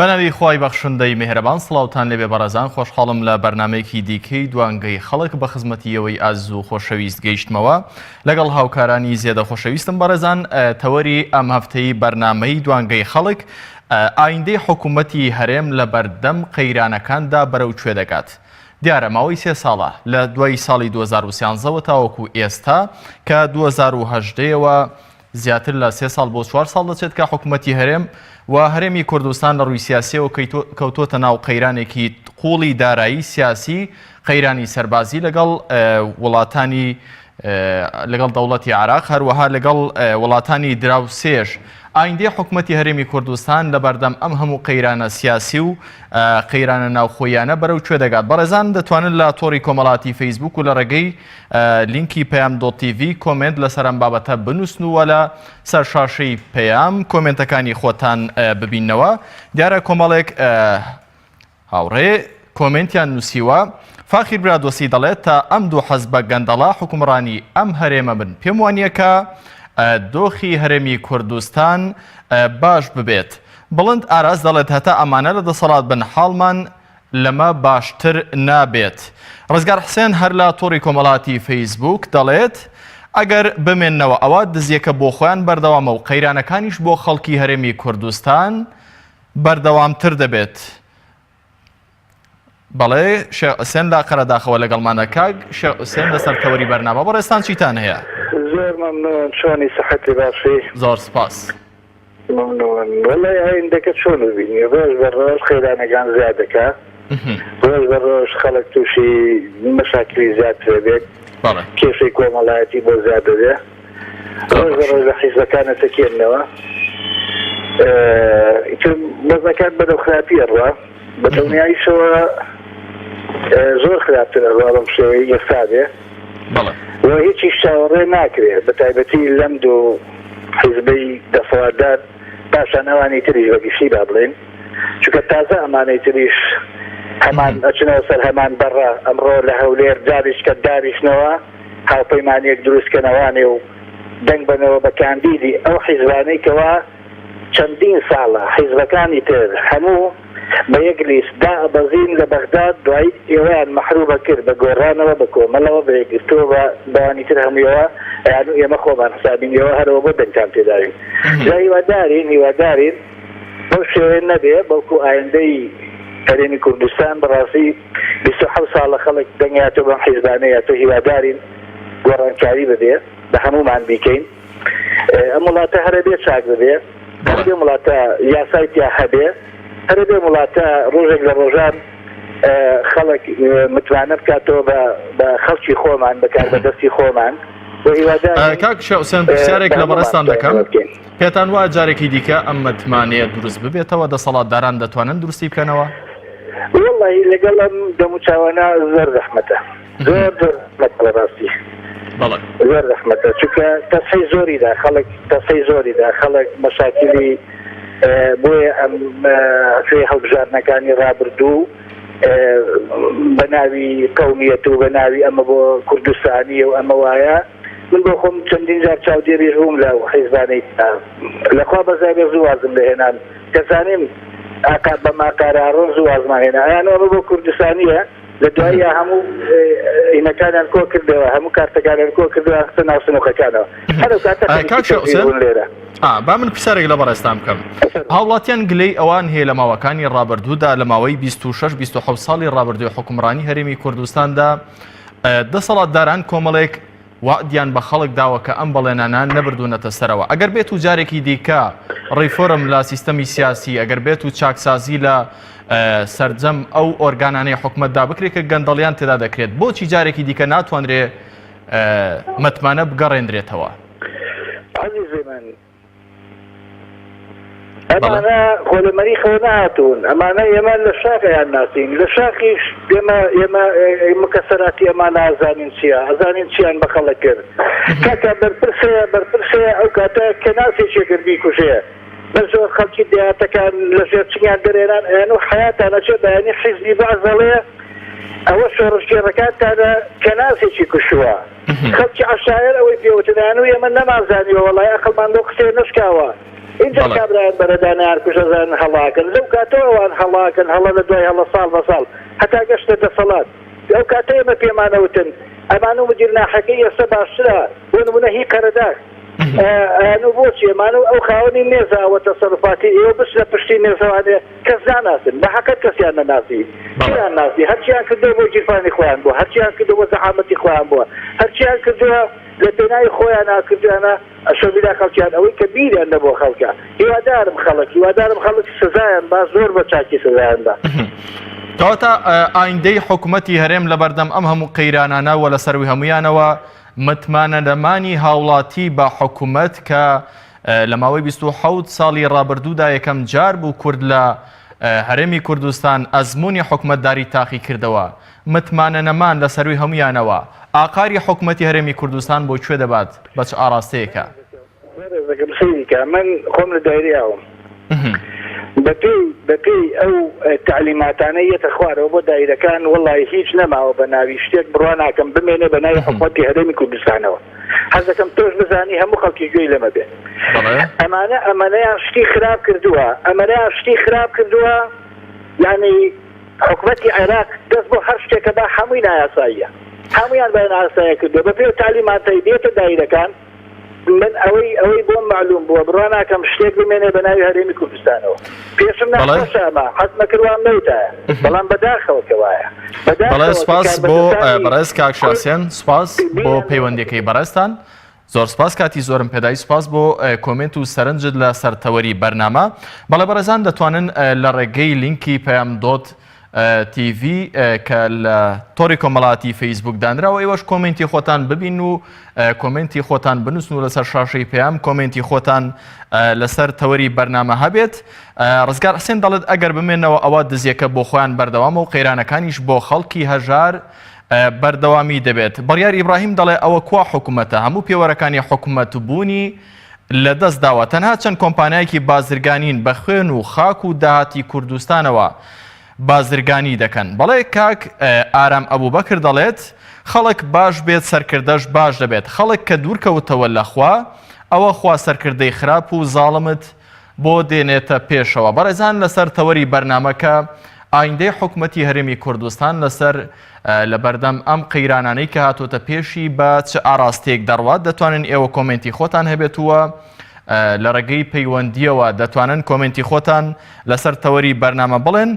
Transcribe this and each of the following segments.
بەناوی خوای بەخشندەی میهرەبان سڵاوتان لێبێ بەڕێزان خۆشحاڵم لە بەرنامەیەکی دیکەی دوانگەی خەڵک بە خزمەتیەوەی ئاز و خۆشەویست گەیشتمەوە لەگەڵ هاوکارانی زێدە خۆشەویستم بەڕێزان تەوەری ئەم هەفتەی بەرنامەی دوانگەی خەڵک ئایندەی حکوومەتی هەرێم لە بەردەم قەیرانەکاندا بەرەو کوێ دەکات. دیارە ماوەی 3 ساڵە لە دوای ساڵی 2013ەوە تاوەکو ئێستا کە 2018ەوە زیاتر لە 3 ساڵ بۆ 4 ساڵ دەچێت کە حکوومەتی هەرێم و هەرێمی کوردستان لە ڕووی سیاسیەوە کەوتۆتە ناو قەیرانێکی قوڵی دارایی سیاسی، قەیرانی سەربازی لەگەڵ وڵاتانی لەگەڵ دەوڵەتی عێراق هەروەها لەگەڵ وڵاتانی دراوسێژ. ئایندەی حکوومەتی هەرێمی کوردستان لە بەردەم ئەم هەموو قەیرانە سیاسی و قەیرانە ناوخۆیانە بەرەو کوێ دەگات. بەڕێزان دەتوانن لە تۆڕی کۆمەڵاتی فەیسبوک و لە ڕێگەی لینکی پەیام.tv کۆمنت لەسەر ئەم بابەتە بنووسن و لە سەر شاشەی پەیام کۆمنتەکانی خۆتان ببینەوە. دیارە کۆمەڵێک هاوڕێ کۆمنتیان نووسیوە فاخیر برا دۆسی دەڵێت تا ئەم دوو حەزبە گەندەڵا حکومڕانی ئەم هەرێمە بن پێم وانییە کە دۆخی هەرێمی کوردستان باش ببێت. بڵند ئاراز دەڵێت هەتا ئەمانە لە دەسەڵات بن حاڵمان لەمە باشتر نابێت. ڕزگار حسێن هەر لە تۆڕی کۆمەڵاتی فەیسبوک دەڵێت ئەگەر بمێننەوە ئەوە دزیەکە بۆ خۆیان بەردەوامە و قەیرانەکانیش بۆ خەڵکی هەرێمی کوردستان بەردەوامتر دەبێت. بەڵێ شێخ حوسێن لە قەرەداخەوە لەگەڵمانە کاک شێخ حوسێن لەسەر تەوەری بەرنامە بەڕێستان چیتان هەیە؟ زۆر مەمنون چۆنی سەحەتی باشی؟ زۆر سپاس. مەمنون. وەڵای ئایندەکە چۆن ببینی؟ ڕۆژ بەڕۆژ قەیرانەکان زیاد دەکات، ڕۆژ بەڕۆژ خەڵک تووشی مەشاکلی زیادتر دەبێت، کێشەی کۆمەڵایەتی بۆ زیاد دەبێت، ڕۆژ بەڕۆژ حیزبەکانە تەکێننەوە، بەزەکان بەدەو خراپیە ڕوا بە دڵنیاییشەوە زۆر خراپترە ڕوا بەم شێوەی ئێستا بێ و هیچی چاوەڕێ ناکرێت بە تایبەتی لەم دوو حیزبەی دەسەڵاتدار پاشان ئەوانەی تریش بەگشتی با بڵێن چونکە تازە ئەمانەی تریش هەمان ئەچنەوە سەر هەمان بەڕە ئەمڕۆ لە هەولێر داریش کە داریشنەوە هاوپەیمانیەک دروستکەنەوانێ و دەنگ بنەوە بە کاندیدی ئەو حیزبانەی کەوا چەندین ساڵە حیزبەکانی تر هەموو بە یەک لیست دائەبەزین لە بەغداد دوای ئێوەیان مەحروبە کرد بە گۆڕانەوە بە کۆمەڵەوە بە یەکگرتووە بە بەوانی تر هەموویەوە یان ئێمە خۆمان حسابینەوە هەرەوە بۆ دەنگتان پێداوین جا هیوادارین بەو شێوەیە نەبێ بەڵکو ئایندەی هەرێمی کوردستان بەڕاستی 27 ساڵە خەڵک دەنگیاتەوە بەم حیزبانەیەتەوە هیوادارین گۆڕانکاری ببێ بە هەمومان بیکەین ئەم وڵاتە هەرە بێ چاک ببێ هەربێ وڵاتە یاسای تیا هەبێ هەربێ وڵاتە ڕۆژێک لە ڕۆژان خەڵک متوانە بکاتەوە بە خەڵکی خۆمان بەکار بەدەستی خۆمان کاک شێخ حوسێن پرسیارێک لە بەڕێستان دەکەم پێتان وایە جارێکی دیکە ئەم متمانەیە دروست ببێتەوە دەسەڵاتداران دەتوانن دروستی بکەنەوە؟ وەڵڵاهی لەگەڵ ئەم دەموچاوانە زۆر زەحمەتە زۆر زەحمەتە لەڕاستی زۆر زەحمەتە چونکە تەسەی زۆریدا خەڵک تەسەی زۆریدا خەڵک مەشاکلی بۆیە ئەم کوێ هەڵبژارنەکانی ڕابردوو بە ناوی قەومیەت و بە ناوی ئەمە بۆ کوردستانی و ئەمە وایە من بۆ خۆم چەندین جار چاودێریش بووم لە حیزبانەی لەخوا بەزای زوو وازم لەهێنان کەسانیم بە ماکارارۆ زوو وازمان هێنا ئەیانەوە بۆ کوردستانیە لە دوایە هەموو عینەکانیان کۆ کردەوە هەموو کارتەکانیان کۆ کردەوە خستە ناو سنووخەکانەوە هەرو کاتە لێرە با من پرسیارێک لە بەڕێستان بکەم هاوڵاتیان گلەی ئەوان هەیە لە ماوەکانی ڕابردوودا لە ماوەی 26-27 ساڵی ڕابردووی حکومڕانی هەرێمی کوردستاندا دەسەڵاتداران کۆمەڵێک وعدیان بە خەڵک داوە کە ئەم بەڵێنانان نەبردوونەتە سەرەوە ئەگەر بێت و جارێکی دیکە ڕیفۆرم لە سیستەمی سیاسی ئەگەر بێت و چاکسازی لە سەرجەم ئەو ئۆرگانانەی حکومەتدا بکرێت کە گەندەڵیان تێدا دەکرێت بۆچی جارێکی دیکە ناتوانرێ متمانە بگەڕێنرێتەوە؟ ئەمانە خۆ لە مەریخەوە نهاتوون ئەمانە ئێمە لە شاخیان ناسین لە شاخیش ئێمە مکەسەراتی ئەمان ئازانین چییە ئەزانین چیان بە خەڵک کرد کاکە بەرپرسەیە ئەو کاتە کە ناسێکێکرد بیکوژەیە بە زۆر خەڵکی دیاتەکان لە ژێر چنیان دەرێنان ئەیان و حیاتانەچێ بەیانی حیزبی بەعزەڵەیە ئەوە شۆڕژگێڕەکانتانە کە ناسێکی کوشووە خەڵکی عەشایر ئەوەی پێوتنیان و ئێمە نەمازانیوە وەڵای ئەقڵمان بۆ قسەی نشکاوە اینجا کابرایان بەرەدانیان کوشەزان هەڵاکن لەو کاتەوەوان هەڵاکن هەڵە لە دوای هەڵە ساڵ بە ساڵ هەتا گەشتە دەسەڵات ئەو کاتە ئێمە پێمانەوتن ئەمان و مدیر ناحەکەی ئێستا باشترە بۆ نمونە هی قەرەداک ئەنو بۆچی ئەمان و ئەو خاوەنی مێزاوە تەسەڕوفاتی ئێوە بس لە پشتی مێزەوانێ کەس ناناسن بە حەقەت کەسیان نەناسی چیان ناسی هەرچیان کردووە بۆ گیرفانی خۆیان بووە هەرچیان کردووە بۆ زەحامەتی خۆیان بووە هەرچیان کردووە لە پێناوی خۆیان ناکردویانە ئەشەبیدا خەڵکیان ئەوەی کە بیریان نەبووە خەڵکە هیوادارم خەڵک سزایان با زۆر بە چاکی سزایان با کەواتە ئایندەی حکوومەتی هەرێم لە بەردەم ئەم هەموو قەیرانانە و لە سەروی هەمویانەوە متمانەدەمانی هاوڵاتی بە حکوومەت کە لە ماوەی 27 ساڵی ڕابردوودا یەکەم جار بوو کورد لە هەرێمی کوردستان ئەزمموی حکومەتداری تاقی کردەوە متمانەنەمان لە سەروی هەمویانەوە ئاقاری حکوومەتی هەرێمی کوردستان بۆ کوێ دەبات بە چ ئاراستەیەکە من خۆم لە دایریاوم بەپێی ئەو تعلیماتانە یەتە خوارەوە بۆ دایرەکان وەڵی هیچ نەماوە بە ناوی شتێک بڕوا ناکەم بمێنێ بە ناوی حکوومەتی هەرێمی کوردستانەوە حەز دەکەم تۆش بزانی هەموو خەڵکی گوێی لەمە بێت ئەمانەیان شتی خراپ کردووە یعنی حکوومەتی عێراق دەست بۆ هەر شتێکە با هەمووی نایاساییە هەمویان بە ناسایە کردووە بەپێ و تعلیماتەی دێتە دایرەکان من ئەوەی بۆم معلوم بووە بڕوا ناکەم شتێک بمێنێ بە ناوی هەرێمی کوردستانەوە پێشم ناخۆشەمە حەزمە کردوان نەوتایە بەڵام بەداخەوە کەوایە بەڵێ سپاس بۆ بەڕێز کاک شاسیان سپاس بۆ پەیوەندیەکەی بەڕێستان زۆر سپاس کاتی زۆرم پێدای سپاس بۆ کۆمنت و سەرنجت لە سەرتەوەری بەرنامە بەڵێ بەڕێزان دەتوانن لە ڕێگەی لینکی پەیام دۆت تیV کە لە تۆری کۆمەڵاتی فەیسبوک دانراوە ئێوەش کۆمنتی خۆتان ببین و کۆمنتی خۆتان بنووسن و لەسەر شاشەی پێیام کۆمنتی خۆتان لەسەر تەوەری بەرنامە هەبێت ڕزگار حسێن دەڵێت ئەگەر بمێنەوە ئەوە دزیەکە بۆ خۆیان بەردەوامە و قەیرانەکانیش بۆ خەڵکی هەژار بەردەوامی دەبێت بڕیار ئیبراهیم دەڵێ ئەوە کوا حکوومەتە هەموو پێوەرەکانی حکوومەت بوونی لەدەست داوە تەنها چەند کۆمپانیایەکی بازرگانین بە خوێن و خاک و داهاتی کوردستانەوە بازرگانی دەکەن بەڵێ کاک ئارام ئەبوبەکر دەڵێت خەڵک باش بێت سەرکردەش باش دەبێت خەڵک کە دوورکەوتەوە لەخوا ئەوە خوا سەرکردەی خراپ و زاڵمت بۆ دێنێتە پێشەوە بەڕێزان لەسەر تەوەری بەرنامەکە ئایندەی حکوومەتی هەرێمی کوردستان لەسەر لە بەردەم ئەم قەیرانانەی کە هاتوۆتە پێشی بە چ ئاراستەیەک دەڕوات دەتوانن ئێوە کۆمنتی خۆتان هەبێتوە لە ڕێگەی پەیوەندیەوە دەتوانن کۆمنتی خۆتان لەسەر تەوەری بەرنامە بڵێن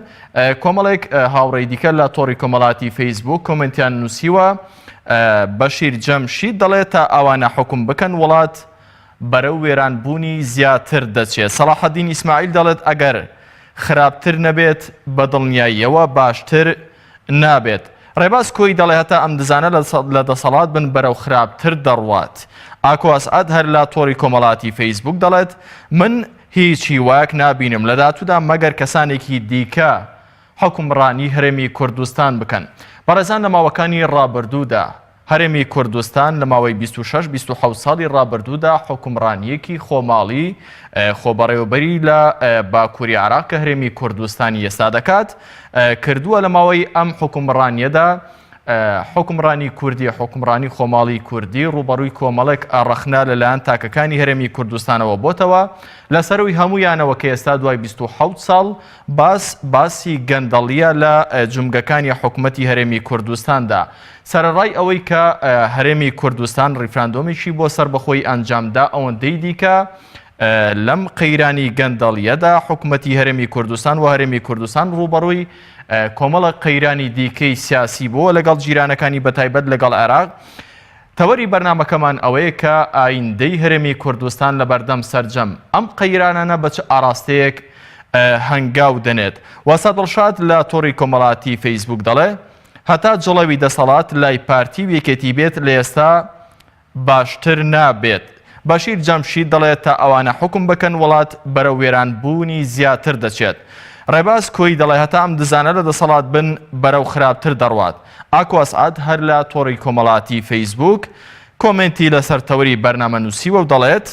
کۆمەڵێک هاوڕێی دیکە لە تۆڕی کۆمەڵاتی فەیسبوک کۆمنتیان نووسیوە بەشیر جەمشید دەڵێت تا ئەوانە حکوم بکەن وڵات بەرەو وێرانبوونی زیاتر دەچێت سەلاحەدین ئیسماعیل دەڵێت ئەگەر خراپتر نەبێت بە دڵنیاییەوە باشتر نابێت ڕێباز کۆی دەڵێ هەتا ئەم دزانە لە دەسەڵات بن بەرەو خراپتر دەڕوات ئاکۆ ئەسعەد هەر لە تۆڕی کۆمەڵاتی فەیسبوک دەڵێت من هیچی وایەک نابینم لە داهاتوودا مەگەر کەسانێکی دیکە حکومڕانی هەرێمی کوردستان بکەن بەڕێزان لە ماوەکانی ڕابردوودا هەرێمی کوردستان لە ماوەی 26-27 ساڵی ڕابردوودا حکومڕانیەکی خۆماڵی خۆبەڕێوەبەری لە باکووری عێراق کە هەرێمی کوردستانی ئێستا دەکات کردووە لە ماوەی ئەم حکومڕانیەدا حکومڕانی کوردی حکومڕانی خۆماڵی کوردی ڕوبەڕووی کۆمەڵێک ئاڕەخنا لەلایەن تاکەکانی هەرێمی کوردستانەوە بۆتەوە لەسەروی هەمویانەوە کە ئێستا دوای 27 ساڵ باسی گەندەڵیە لە جومگەکانی حکوومەتی هەرێمی کوردستاندا سەرەڕای ئەوەی کە هەرێمی کوردستان ڕیفراندۆمێکی بۆ سەربەخۆی ئەنجامدا ئەوەندەی دیکە لەم قەیرانی گەندەڵیەدا حکوومەتی هەرێمی کوردستان و هەرێمی کوردستان ڕوبەڕووی کۆمەڵە قەیرانی دیکەی سیاسی بووە لەگەڵ جیرانەکانی بەتایبەت لەگەڵ عێراق تەوەری بەرنامەکەمان ئەوەیە کە ئایندەی هەرێمی کوردستان لە بەردەم سەرجەم ئەم قەیرانانە بە چ ئاراستەیەک هەنگاو دەنێت واسا دڵشاد لە تۆڕی کۆمەڵاتی فەیسبوک دەڵێ هەتا جڵەوی دەسەڵات لای پارتی و یەکێتی بێت لە ئێستا باشتر نابێت بەشیر جەمشید دەڵێت تا ئەوانە حکم بکەن وڵات بەرەو وێرانبوونی زیاتر دەچێت. ڕێباز کۆی دەڵێ هەتا ئەم دزانە لە دەسەڵات بن بەرەو خراپتر دەڕوات. ئاکۆ ئەسعەد هەر لە تۆڕی کۆمەڵاتی فەیسبووک کۆمنتی لەسەر تەوەری بەرنامە نووسیوە و دەڵێت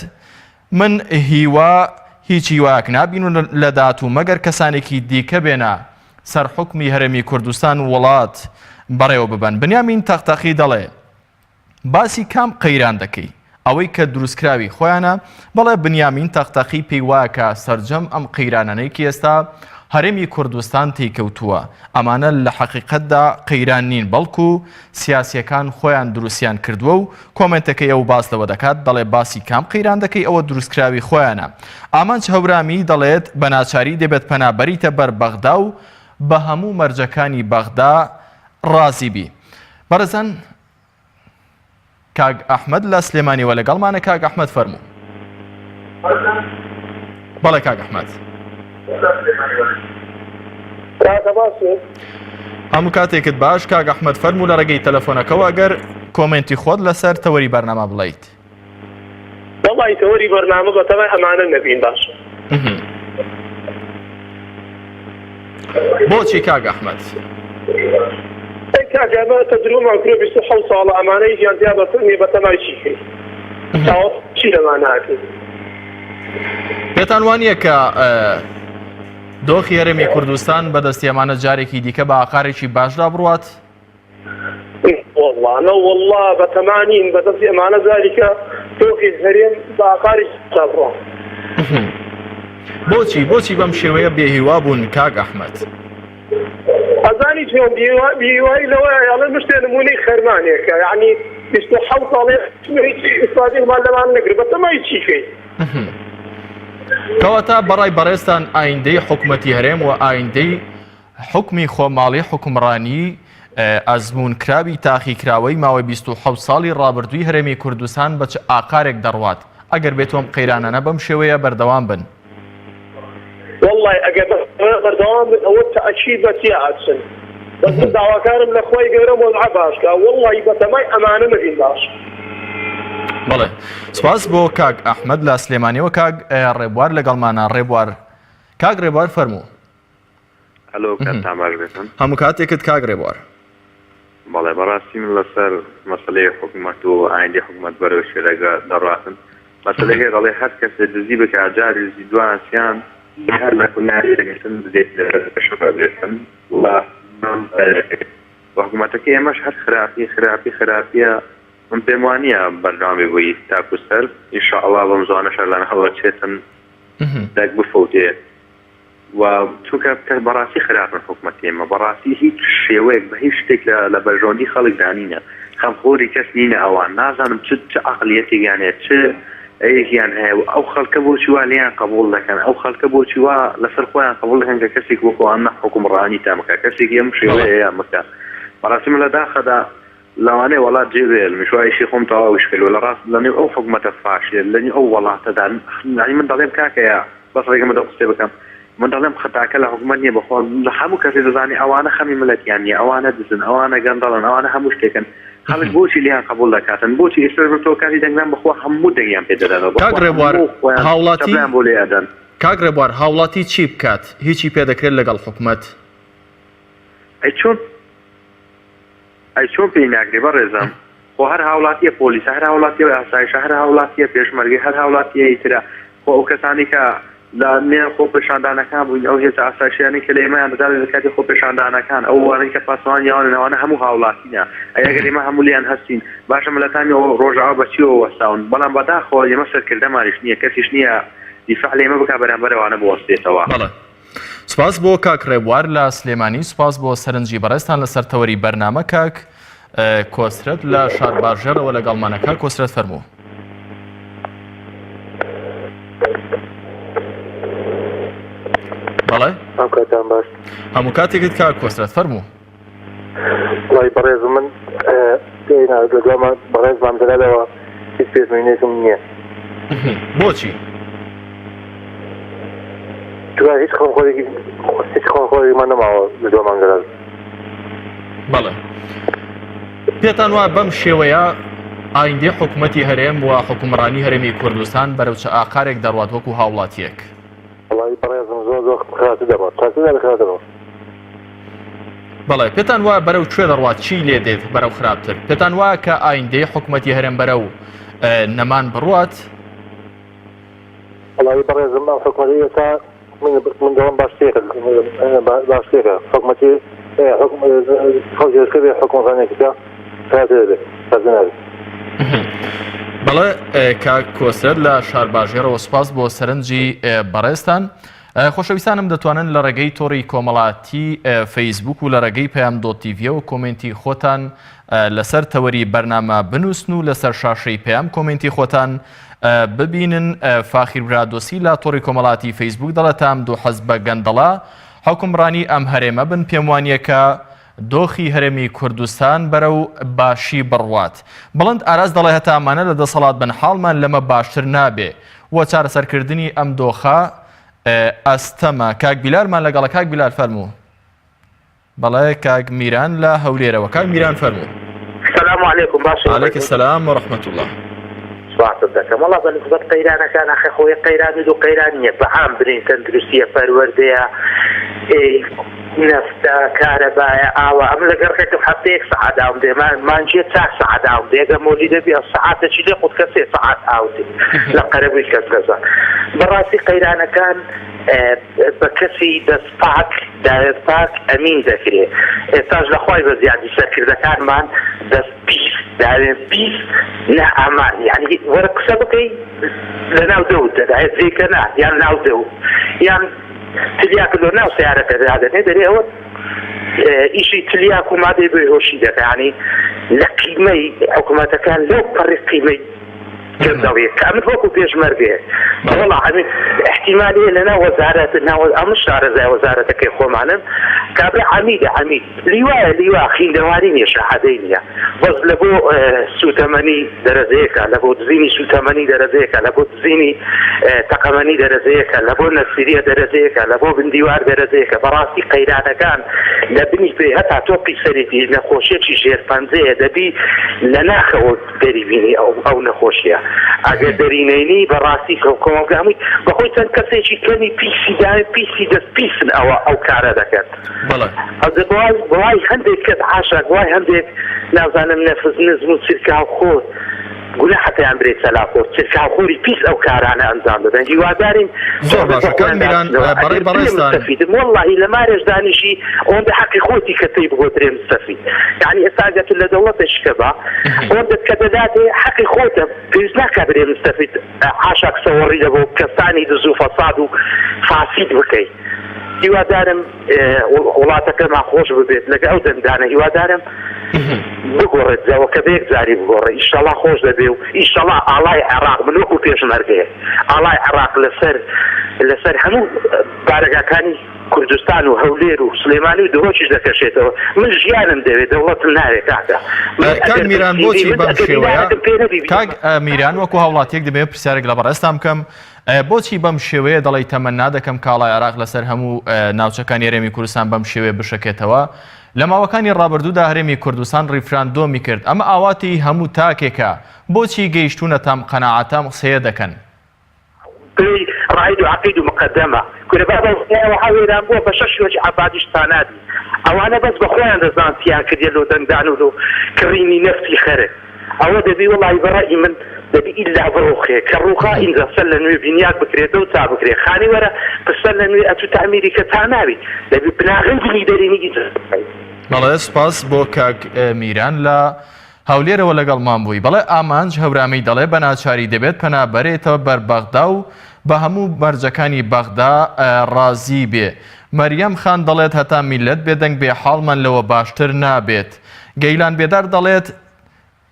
من هیچی وایەک نابین لە داهاتوو مەگەر کەسانێکی دیکە بێنە سەر حکمی هەرێمی کوردستان وڵات بەڕێوە ببەن. بنیامین تەختەقی دەڵێ باسی کام قەیران دەکەی؟ ئەوەی کە دروستکراوی خۆیانە. بەڵێ بنیامین تەختەقی پێی وایە کە سەرجەم ئەم قەیرانانەیەکی ئێستا هەرێمی کوردستان تێکەوتووە. ئەمانە لە حەقیقەتدا قەیران نین بەڵکو سیاسیەکان خۆیان دروستیان کردووە و کۆمنتەکەی ئەو باس لەوە دەکات دەڵێ باسی کام قەیران دەکەی ئەوە دروستکراوی خۆیانە. ئامانج هەورامی دەڵێت بە ناچاری دەبێت پەنابەریتە بەر بەغدا و بە هەموو مەرجەکانی بەغدا ڕازی بی. بەڕێزان کاک ئەحمەد لە سلێمانیەوە لەگەڵمانە. کاک ئەحمەد فەرموو. بەڵێ کاک ئەحمەد. هەموو کاتێکت باش. کاک ئەحمەد فەرموو لە ڕێگەی تەلەفۆنەکەەوە ئەگەر کۆمنتی خۆت لەسەر تەوەری بەرنامە بڵیت. وەڵی تەوەری بەرنامە بەتەمای ئەمانە نەبین باش. بۆچی کاک ئەحمەد؟ کاگەمە تەجروبەمان کرد 27 ساڵە ئەمانەی ژیان زیاد بەسەر بەتەمای چی کرد؟ چی لەمان ناکرد؟ پێتان وانییە کە دۆخی هەرێمی کوردستان بەدەستی ئەمانە جارێکی دیکە بە ئاقارێکی باشدا بڕوات؟ وەڵڵانە وەڵڵا بەتەمانین بەدەستی ئەمانە جاریکە دۆخی هەرێم بە ئاقارێکی باشدا بڕوات. بۆچی بەم شێوەیە بێهیوا بوون کاک ئەحمەد؟ ئەزانی چۆن بیوایی لەوەیە یاڵێ مشتێ نمونەی خەرمانێکە یعنی 27 ساڵێ ئیسپادێکمان لەمان نەگرت بەتەمای چی کرد؟ کەواتە بەڕای بەڕێستان ئایندەی حکوومەتی هەرێم و ئایندەی حکمی خۆماڵی حکومڕانی ئەزمونکراوی تاقیکراوەی ماوەی 27 ساڵی ڕابردووی هەرێمی کوردستان بە چ ئاقارێک دەڕوات ئەگەر بێتۆم قەیرانانە بەم شێوەیە بەردەوام بن؟ والله ئەگەر بەردەوام بن ئەوە تەئەکید بەچی ئاچن بەس داواکارم لە خۆی گەورە وەڵعە باشکە وەڵڵی بەتەمای ئەمانە مەبین باش. بەڵێ سپاس بۆ کاک ئەحمەد لە سلێمانیەوە. کاک ڕێبوار لەگەڵمانە. ڕێبوار کاک ڕێبوار فەرموو. هەلۆ کاتتان بێتن. هەموو کاتێکت کاک ڕێبوار. بەڵێ بەڕاستی من لەسەر مەسەلەی حکوومەت و ئایندی حکوومەت بەرەو شێرەگە دەڕاتن مەسەلەی دەڵێ هەر کەسێ دزی بکە ئاجاری دزی دوانسیان هەر لە کوناری دەگەشتن بدێت بێتن و حکوومەتەکە ئێمەش هەر خراپیە من پێم وانییە بەرداوامی بووی تاکو سەر ئینشاءڵڵا بەم زوانە شەرلانە هەڵەچێتن دەک بفەوتێت و چونکە بەڕاستی خراپن حکوومەتی ئێمە بەڕاستی هیچ شێوەیەک بە هیچ شتێک لە بەرژۆندی خەڵک دانینە خەمخۆری کەس نینە ئەوان نازانم چ عەقلیەتێکیانێت چ ئەیەکیان هەیە و ئەو خەڵکە بۆچی وا لێیان قبوڵ دەکەن ئەو خەڵکە بۆچی وا لەسەر خۆیان قبوڵ دەکەن کە کەسێک وەکو ئەمە حکومڕانی تامەکە کەسێک ئەم شێوەیە مەکە بەڕاستی من لە داخەدا لەوانەیە وڵات جێبێت مشوایشی خۆم تەواویش کرد و لەڕاست لەنێو ئەو حکوومەتە فاشێت لەنێو ئەو وڵاتەدا من دەڵێم کاکەیە بەس ڕێگەمە قسەی بکەم من دەڵێم خەتاکە لە حکوومەت نییە بەخۆ لە هەموو کەسێک دەزانێ ئەوانە خەمی ملەتیان نییە ئەوانە دزن ئەوانە گەندەڵن ئەوانە هەموو شتێکن خەڵک بۆچی لیان قبول دەکاتن بۆچی ئێستا تۆ کاتی دەنگدان بخۆ هەموو دەنگیان پێ دەدەنەوە. کاک ڕێبوار هاوڵاتی چی بکات؟ هیچی پێ دەکرێت لەگەڵ حکوومەت؟ ئەی چۆن پێی ناگرێ بەڕێزم خۆ هەر هاوڵاتیە پۆلیسە هەر هاوڵاتیە ئاسایشە هەر هاوڵاتیە پێشمەرگی هەر هاوڵاتیە ئیترا خۆ ئەو کەسانی کە لە نێو خۆ پێشاندانەکان بووین ئەو هێزە ئاسایشیانی کە لە ئێمەیان دەدات لە کاتی خۆ پێشاندانەکان ئەو وانەی کە پاسەوانیانەوەوانە هەموو هاوڵاتینە ئەگەر ئێمە هەموو لیان هەستین باشە ملەتانی ڕۆژاوا بەچیەوە وەستاون بەڵام بەداخۆ ئێمە سەرکردەمانیش نییە کەسیش نییە دیفاع لە ئێمە بکا بەرامبەرەوانە بوەستێتەوە. سپاس بۆ کاک ڕێبوار لە سلێمانی. سپاس بۆ سەرنجی بەڕێستان لەسەر تەوەری بەرنامە. کاک کۆسرەت لە شارباژێرەوە لەگەڵمانەکە. کۆسرەت فەرموو. بەڵێ کاتان باش. هەموو کاتێکت کاک کۆسرەت فەرموو. وڵی بەڕێز من لەگەڵمان بەڕێزمان دەدەوە هیچ پێشمێنێکم نییە. بۆچی؟ چونکە هیچ خۆخۆرێکمان نەماوە لەگەڵمان دەدات. بەڵێ پێتان وایە بەم شێوەیە ئایندەی حکوومەتی هەرێم و حکومڕانی هەرێمی کوردستان بەرەو چ ئاقارێک دەڕوات وەکو هاوڵاتیەک؟ وڵی بەڕێزم زۆر خراپی دەڕات چاکی دەخراتەوە. بەڵێ پێتان وایە بەرەو کوێ دەڕوات چی لێ دێت بەرەو خراپتر؟ پێتان وایە کە ئایندەی حکوومەتی هەرێم بەرەو نەمان بڕوات؟ وڵی بەڕێزم ئەم حکوومەتی ئێستا من دەڵم باشتێکە حکوومەتی خەڵکێکە بێ حکوومەتانێکیکە خراپی دەبێت چاکی نابێت. بەڵێ کاک کۆسرد لە شارباژێرەوە سوپاس بۆ سەرنجی بەڕێستان. خۆشەویستانم دەتوانن لە ڕێگەی تۆڕی کۆمەڵاتی فەیسبوک و لە ڕێگەی پەیام.تیڤ و کۆمنتی خۆتان لەسەر تەوەری بەرنامە بنووسن و لەسەر شاشەی پەیام کۆمنتی خۆتان ببینن. فاخیر برادۆسی لە تۆڕی کۆمەڵاتی فەیسبوک دەڵێت ئەم دوو حەزب بە گەندەڵا حکومڕانی ئەم هەرێمە بن پێم وانیە کە دۆخی هەرێمی کوردستان بەرەو باشی بڕوات. بڵند ئاراز دەڵێ هەتا ئەمانە لە دەسەڵات بن حاڵمان لەمە باشتر نابێ وە چارەسەرکردنی ئەم دۆخە ئەستەمە. کاک بیلارمان لەگەڵە. کاک بیلار فەرموو. بەڵێ کاک میران لە هەولێرەوە. کاک میران فەرموو. السلام عليكم باش عليك السلام ورحمة الله. سوات دەکەم وڵا بە نسبەت قەیرانەکان ئەخە خۆی قەیرانی و قەیران نییە بەعام برین تەندروستیە پەروەردەیە نەفتە کارەبایە ئاوە ئەم لەگەڕێکم هەفتەیەک سەعات ئاوم دێ مانجیە 4 سەعات ئاوم دێگە مۆلی دەبێ سەعاتێکی لێ خودکە 3 سەعات ئاوتی لە قەرەبووی کەسگەزە. بەڕاستی قەیرانەکان بە کەسی دەستپاک داوێت پاک ئەمین دەکرێت. ئێستاش لە خۆی بە زیادی سەرکردەکانمان دەست پیس داوێت پیس نە ئامان یعنی وەرە قسە بکەی لە ناو دەوت دەدایێت زیکە نا یان ناو دەوت یان تلیاکە لۆ ناو سیارەکە دادەنێ دەرێ ئەوە ئیشی تلیاک و مادەی بۆی هۆشی دەکە ینی لە قیمەی حکوومەتەکان لەو پەڕی قیمەی گەردەوێت کە ئەمن وەکو پێشمەرگێ وەڵا ئەمن احتیمالی لەنا وەزارەت ناو ئەم شارەزای وەزارەتەکەی خۆمانن کابرا عەمیدە عەمید لیوایە لیوا خیندەواری نییە شەهادەی نییە بەس لە بۆ سوتەمەنی دەرەزەیەکە لە بۆ دزینی سوتەمەنی دەرەزەیەکە لە بۆ دزینی تەقەمەنی دەرەزەیەکە لە بۆ نەسیریە دەرەزەیەکە لە بۆ بندیوار دەرەزەیەکە بەڕاستی قەیرانەکان لە بنی پێ هەتا تۆقی سەرێتی نەخۆشیەکی ژێرپەنجەیە دەبی لە ناخەوە دەریبینی ئەو نەخۆشیە ئەگەر دەرینەینی بەڕاستی کۆمەلگامی بەخۆی چەند کەسێکی کەمی پیسی داوێت پیسی دەست پیسن ئەو کارە دەکەن. بەوای هەندێک کەس حاشا بەوای هەندێک نازانم نەفز نزم و چرکاوخۆر گونە حەتەیان برێت سەلاخۆر چرکاوخۆری پیس ئەو کارانە ئەنجام دەدەن. هیوادارین وەڵڵاهی لە مارێژ دانیشی ئەوەندە حەقی خۆتی کە تێی بگۆترێ مستەفید یعنی ئێستاگەت لە دەوڵەتێکە بە ئەوەندە کە دەداتێ حەقی خۆتە پێویست ناکە برێ مستەفید حاشا کسەوەڕی دەبۆ کەستانی دز و فەساد و فاسید بکەیت. هیوادارم وڵاتەکەمان خۆش ببێت لەگە ئەو دەنگدانە هیوادارم بگۆڕێت جاوەکە بەیەک جاری بگۆڕێ ئیشەڵا خۆش دەبێ و ئیشەڵا ئاڵای عێراق من وەکو پێشمەرگەیە ئاڵای عێراق لەسەر هەموو بارەگاکانی کوردستان و هەولێر و سلێمانی و دهۆچیش دەکەشێتەوە. من ژیانم دەوێت دەوڵەتم ناوێت کاکە. کاک میران بۆچی بەم شێوەیە کاک میران وەکو هاوڵاتیەک دەبێت پرسیارێک لە بەڕێستان بکەم بۆچی بەم شێوەیە دەڵی تەمەنا دەکەم کاڵای عێراق لەسەر هەموو ناوچەکانی هەرێمی کوردستان بەم شێوەیە بشکێتەوە لە ماوەکانی ڕابردوودا هەرێمی کوردستان ڕیفراندۆمی کرد ئەمە ئاواتی هەموو تاکێکە بۆچی گەیشتونە تام قەناعەتام قسەیە دەکەن ڕاید و عقید و مقدمە کورەبابە هاوێران بووە بە شەش وەجه عەبادیش تانادی ئەوانە بەس بە خۆیان دەزان چیان کردێ لۆ دەنگدان و کڕینی نەفتی خەرک ئەوە دەبی وەڵی بەڕای من دەبی ئیلا بڕوخێ کە ڕووخا ئینجا سەر لە نوێ بینیاک بکرێتە و تا بکرێ خانی وەرە پسەر لە نوێ ئەتو تامیری کە تا ناوی دەبی بناغی بنی دەرینی ئیجا. بەڵێ سپاس بۆ کاک میران لە هەولێرەوە لەگەڵمان بووی. بەڵێ ئامانج هەورامی دەڵێ بە ناچاری دەبێت پەنابەرێتەوە بەر بەغدا و بە هەموو بەرجەکانی بەغدا ڕازی بێ. مەریەم خان دەڵێت هەتا میلەت بێدەنگ بێ حاڵمان لەوە باشتر نابێت. گەیلان بێدار دەڵێت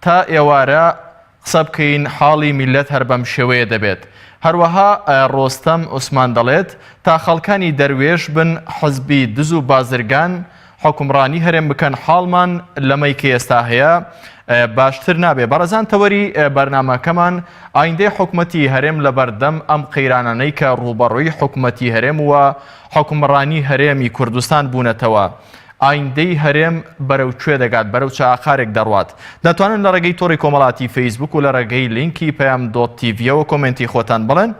تا ئێوارە قسە بکەین حاڵی میلەت هەر بەم شێوەیە دەبێت. هەروەها ڕۆستەم عوسمان دەڵێت تا خەڵکانی دەروێش بن حزبی دز و بازرگان حکومڕانی هەرێم بکەن حاڵمان لەمەی کە ئێستا هەیە باشتر نابێ. بەڕێزان تەوەری بەرنامەکەمان ئایندەی حکوومەتی هەرێم لە بەردەم ئەم قەیرانانەی کە ڕوبەڕووی حکوومەتی هەرێم و حکومڕانی هەرێمی کوردستان بوونەتەوە ئایندەی هەرێم بەرەو کوێ دەگات، بەرەو چ ئاخارێک دەڕوات. دەتوانن لە ڕێگەی تۆڕی کۆمەڵاتی فەیسبوک و لە ڕێگەی لینکی پەیام.تیڤیەوە کۆمنتی خۆتان بڵێن.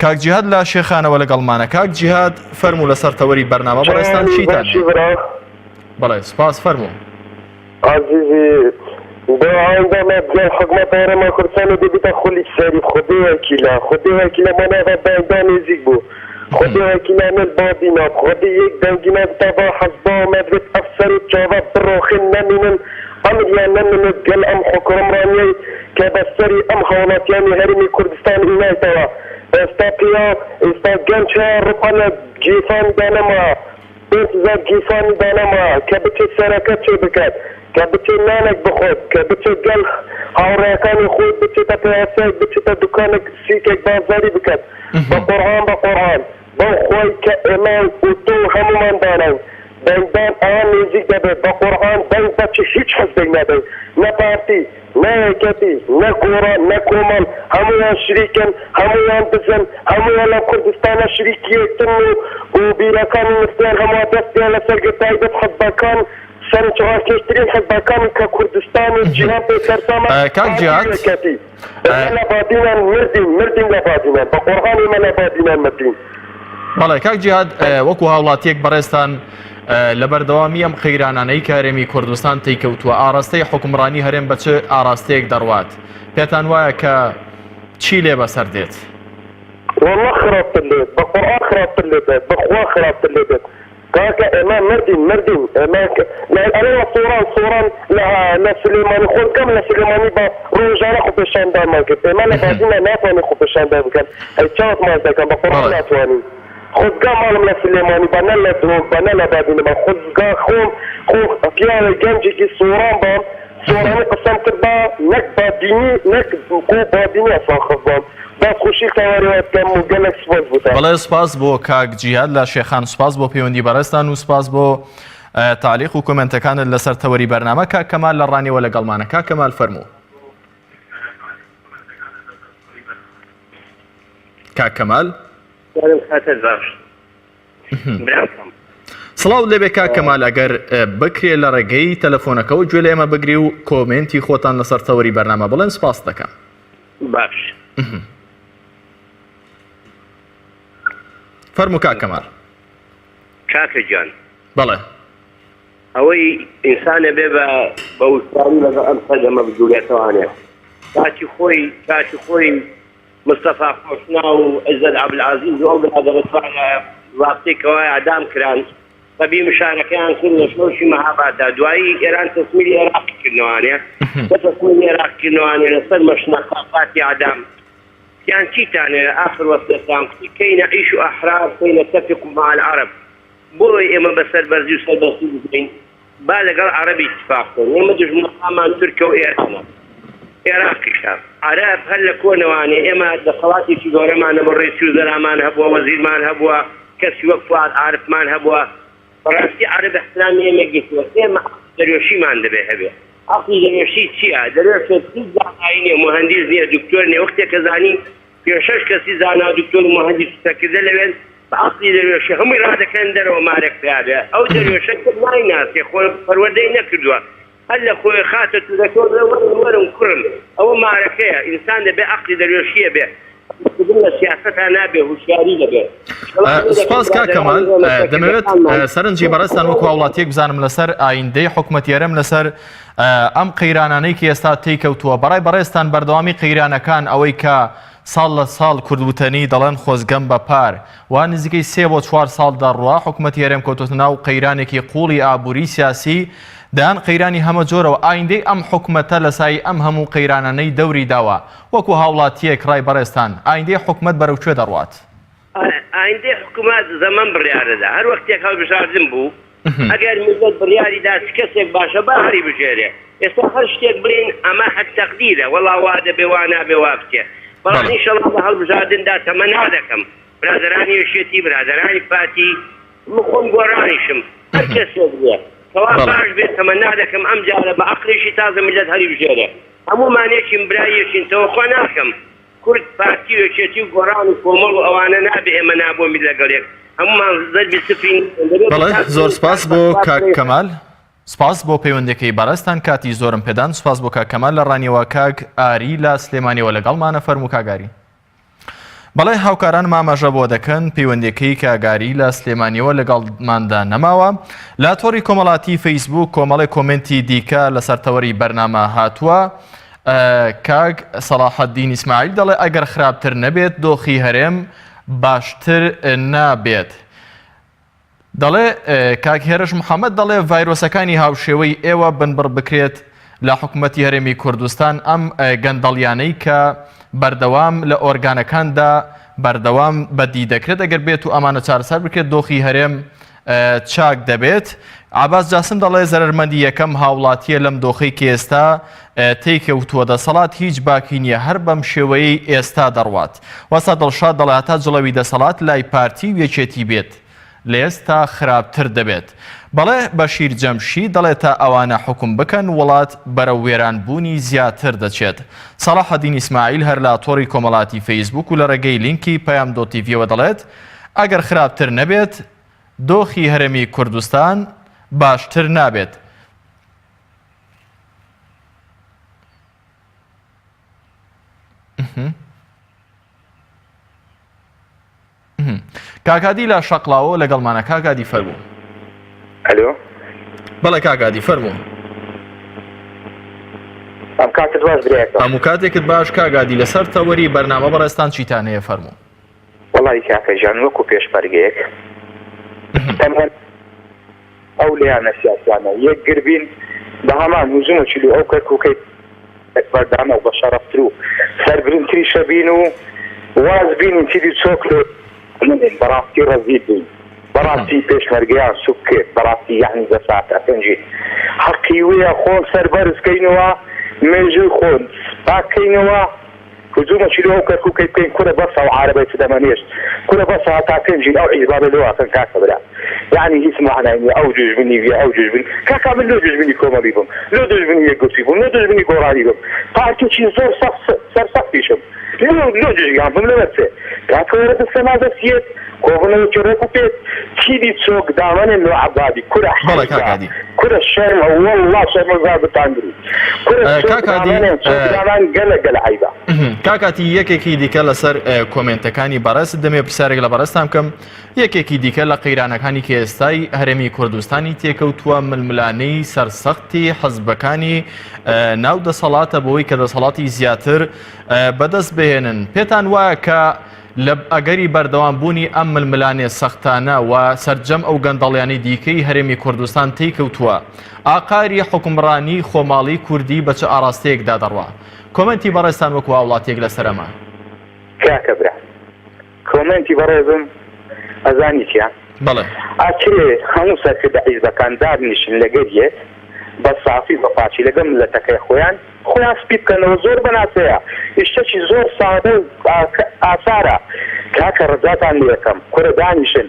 کاک جیهاد لە شێخانەوە لەگەڵمانە. کاک جیهاد فەرموو لەسەر تەوەری بەرنامە بەڕێستان چیتان؟ بەڵێ سپاس فەرموو. عزیزی بەئایندا مەبدەل حکومەت هەرێما کوردستان دەبێتە خولی سەری خودی وەکیلە ماناوە بەئایندا نزیک بوو خودی وەکیلە نل بابینا خودی یەک دەنگینە بتەبا حەزبا مەدرێت ئەفسەر و چاوە بڕۆخین نەمینن ئەمریان نەمینێت گەل ئەم حکومڕانیەی کە بەسەری ئەم هەوڵاتیانی هەرێمی کوردستان ئینایتەوە ئێستا گەنچە ڕوپەنە گیفانی دانەما ئێنتزار گیفانی دانەما کە بچێت سەرەکە چێ بکات کە بچێت نانێک بخۆت کە بچێت گەل هاوڕێیەکانی خۆی بچێتە پیاسەیەک بچێتە دوکانێک سیکێک بازاری بکات بە قورئان بەو خۆی کە ئێمە و تۆ هەمومان داناین دەنگدان ئەوان نزیک دەبێت بە قورئان دەنگ بەچی هیچ حەزبێک نەبێت نە پارتی نە یەکەتی نە گۆڕان نە کۆمەڵ هەمویان شریکن هەمویان بزن هەمویان لە کوردستانە شریکی یەکتن و بیرەکانی نفتیان هەموو دەستیان لەسەر گرتایبەت حەزبەکان سەرنجڕاکێشترین حەزبەکانی کە کوردستان و جیهان پێکەرسامە کاک جیهاد لە بادینان مردین لە بادینان بە قورئان ئێمە لە بادینان مردین. بەڵێ کاک جیهاد وەکو هاوڵاتیەک بەڕێستان لە بەردەوامی ئەم قەیرانانەی کە هەرێمی کوردستان تێکەوتووە ئاراستەی حکومڕانی هەرێم بە چ ئاراستەیەک دەڕوات پێتان وایە کە چی لێ بەسەر دێت؟ والله خراپتر لێت بە قورئان خراپتر لێ بێت بەخوا خراپتر لێ بێت کاکە ئێمە مردین ئەلێ سۆران لە سلێمانی خۆکەم لە سلێمانی بە ڕۆژانە خۆ پێشاندامان کرد ئێمە لە بازینە ناتوانین خۆ پێشاندان بکەن هەی چاوت ماز دەکەن بە قورئان ناتوانین خۆزگا ماڵم لە سلێمانی بەنە لە درۆک بەنە لە بادینەمە خۆزگا خۆم پیاوە گەنجێکی سۆران بام سۆرانی قسەم کرد بە نەک بادینی نەک بادینی ئەسان خەزبام بەڵێ سپاس بۆ کاک جیهاد لە شێخان سپاس بۆ پەیوەندی بەڕێستان و سپاس بۆ تعلیق و کۆمنتەکانت لەسەر تەوەری بەرنامە. کاک کەمال لە ڕانیەوە لەگەڵمانە. کاک کەمال فەرموو. کاک کەمال سڵاو لێبێ کاک کەمال ئەگەر بکرێ لە ڕێگەی تەلەفۆنەکەەوە گوێ لە ئێمە بگری و کۆمنتی خۆتان لەسەر تەوەری بەرنامە بڵێن سپاس دەکەم. باش فەرموو کاک کەمال. کاکە گیان بەڵێ ئەوەی ئینسانە بێ بە وشانی لەگە ئەم سەدەمە بجوورێتەوانێ کاتی خۆی مستەفا خۆشنا و عەزەت عەبدولعەزیز و ئەو برادەرەتوانە وابستێکەوە ئەدام کران بەبی مشارەکەیان کرد لە شۆشی مەهابادە دوایی ئێران تەسمیری عێراقی کردنەوانێ بە تەسمیری عێراقکردنەوانێ لەسەر مەشنەقاپاتی ئەدام يعني تيتاني آخر وصلتان كي نعيش أحرار كي نتفق مع العرب بوي إما بسر برزي وسر برزي بزين بالغ العربي اتفاقون إما دجمنا أمان تركيا وإيران عراق شاب عرب هل كون واني إما دخلاتي في دورة معنا بالرئيس وزراء مان هبوا وزير مان هبوا كسي وقفوا عارف مان هبوا فرنسي عرب احترامي إما جيتوا إما دريوشي مان دبي هبوا عقلي دريوشي تشيا دريوشي تيزا عيني مهندس نيا دكتور نيا وقتها كزاني في شش كسي زانا دكتور مهندس تكذا لبن بعقلي دريوشي هم إرادة كان دروا مارك هذا أو دريوشي ما يناس يخون فروردين نكردوا هلا خوي خاطر دكتور ورم كرم أو معركة إنسان بعقلي دريوشي به بدنا سياستها نابه وشاري لبه سپاس کا کەمال دەمەوێت سەرنجی بەڕێستان وەکو وڵاتیەک بزانم لەسەر ئایندەی حکومەتیێرەم لەسەر ئەم قەیرانانەی کە ئێستا تێکەوتووە بەڕای بەڕێستان بەردەوامی قەیرانەکان ئەوەی کە ساڵ لە ساڵ کوردوتەنی دەڵێن خۆزگەم بە پار وا نزیکەی 3 بۆ 4 ساڵ دەڕوا حکومەتیێرەم کەوتوتە ناو قەیرانێکی قوڵی ئابووری سیاسی دەیان قەیرانی هەمە جۆرەوە ئایندەی ئەم حکومەتە لەسای ئەم هەموو قەیرانانەی دەوری داوە وەکو هاوڵاتیەک ڕای بەڕێستان ئایندەی حکومەت بەرەو کوێ دەڕوات؟ ئایندەی حکومەت زەمان بڕیارەدا هەر وەختێک هەڵبژاردن بوو ئەگەر میلەت بڕیاریدا کەسێک باشە با هەری بژێرێ ئێستا هەر شتێک بڵێن ئەمە حەد تەقدیرە وەڵا وا دەبێ وا نابێ وا بکێ بەڵام ئینشەڵڵا لە هەڵبژاردندا تەمەنا دەکەم برادەرانی وێشێتی برادەرانی پاتی خۆم گۆڕانیشم هەر کەسێک بێ کەوا باش بێت تەمەنا دەکەم ئەم جارە بە عەقڵێکی تازە میلەت هەری بژێرێ هەموو مانێکین برایەکین تەوەخوا ناکەم کورد پارتی وێچێتی و گۆڕان و کۆمەڵ و ئەوانە نابێ ئێمە نابۆمی لەگەڵێک هەمومان زەربی سفین. بەڵێ زۆر سپاس بۆ کاک کەمال، سپاس بۆ پەیوەندەکەی بەڕێستان، کاتی زۆرم پێدان. سپاس بۆ کاک کەمال لە ڕانیەوە. کاک ئاری لە سلێمانیەوە لەگەڵمانە، فەرموو کاگاری. بەڵێ هاوکاران مامەژە بۆ دەکەن پەیوەندەکەی کاگاری لە سلێمانیەوە لەگەڵماندا نەماوە. لە تۆڕی کۆمەڵاتی فەیسبوک کۆمەڵی کۆمنتی دیکە لە سەرتەوەری بەرنامە هاتووە. کاک سەلاحەدین ئیسماعیل دەڵێ ئەگەر خراپتر نەبێت دۆخی هەرێم باشتر نابێت. دەڵێ کاک هێرش محەممەد دەڵێ ڤایرۆسەکانی هاوشێوەی ئێوە بنبڕ بکرێت لە حکوومەتی هەرێمی کوردستان ئەم گەندەڵیانەی کە بەردەوام لە ئۆرگانەکاندا بەردەوام بەدی دەکرێت ئەگەر بێت و ئەمانە چارەسەر بکرێت دۆخی هەرێم چاک دەبێت. عباس جاسم دەڵێ زەرمەندی یەکەم هاوڵاتیە لەم دۆخەی کە ئێستا تێکەوتووە دەسەڵات هیچ باکی نییە هەر بەم شێوەیەی ئێستا دەڕوات. وەستا دڵشاد دەڵێ هەتا جڵەوی دەسەڵات لای پارتی و یەکێتی بێت لە ئێستا خراپتر دەبێت. بەڵێ بەشیر جەمشی دەڵێت تا ئەوانە حکوم بکەن وڵات بەرە وێرانبوونی زیاتر دەچێت. سەلاحەدین ئیسماعیل هەر لە تۆڕی کۆمەڵاتی فەیسبوک و لە ڕێگەی لینکی پەیام دۆتیڤیەوە دەڵێت ئەگەر خراپتر نەبێت دۆخی هەرێمی کوردستان باشتر نابێت. کاکادی لە شەقڵاوە لەگەڵمانە. کاکادی فەرموو. ئەلۆ بەڵێ کاکادی فەرموو. ئەم کاتت باش برێکە هەموو کاتێکت باش کاگادی لەسەر تەوەری بەرنامە بەڕێستان چیتان هەیە فەرموو. وەڵی کاکەژان وەکو پێشمەرگەیەک تەنها ئەو لایەنە سیاسیانە یەک گربین بە هەمان هجووم و چلو ئەو کەرکووکەی بەردامە و بە شەڕەفتر و سەربرنتری شەبین و واز بین چیدی چۆکلێ بەڕاستی ڕەزید بووین بەڕاستی پێشمەرگەیان سوک کرد بەڕاستی یعنی بە ساعت ئەپەنجی حەقی وەیە خۆن سەربەرزکەینەوە مێژووی خۆن باکەینەوە هجوومە چلو ئەو کەرکووکەی بکەین کورە بەسە و عارەبەی دەمەنێشت کورە بەسە هەتا پێنجین ئەو عیزبابە لەوەکەن کاکە برا یعنی هیچ معنای ئەو دوژبنی وێ ئەو دوژبن کاکا من لۆ دوژبنی کۆمەڵی بووم لۆ دوژبنی یەکگوتی بووم لۆ دوژبنی گۆڕانی بووم پارتێکی زۆر سەرسەختیشم لۆ دوژیان بووم لەبەرچێ کاکە وەرە دەستە نادەستیێت کۆبنەوەکی ڕێک و پێت چیدی چۆک دامەنێن لۆ عەبادی کورە کورە شەرمە وەڵڵا شەرمەزار بتانگری کورە چۆک دامەنێن چۆک دامان گەلە گەلە عیبا. کاکاتی یەکێکی دیکە لەسەر کۆمنتەکانی بەڕێست دەمێ پرسیارێک لە بەڕێستان بکەم. یەکێکی دیکە لە قەیرانەکانی کە ئێستای هەرێمی کوردستانی تێکەوتووە ململانەی سەرسەختی حەزبەکانی ناو دەسەڵاتە بۆی کە دەسەڵاتی زیاتر بەدەست بهێنن. پێتان وایە کە لە ئەگەری بەردەوامبوونی ئەم ململانێ سەختانە و سەرجەم ئەو گەندەڵیانی دیکەی هەرێمی کوردستان تێکەوتووە ئاقاری حکومڕانی خۆماڵی کوردی بە چه ئاراستەیەکدا دەڕوا؟ کۆمنتی بەڕێستان وەکو وڵاتێک لەسەرەما. کاکە برا کۆمنتی بەڕێزم ئەزانی چیە؟ بەڵێ ئاچێ هەموو سەرکردە عیزبەکان دابنیشن لەگەریەک بە سافی بە پاچی لەگەم ملەتەکەی خۆیان سپی بکەنەوە زۆر بەناسەیە شتێکی زۆر سادە ئاسارە کاکە ڕزاتان لێ یەکەم کورە دانیشن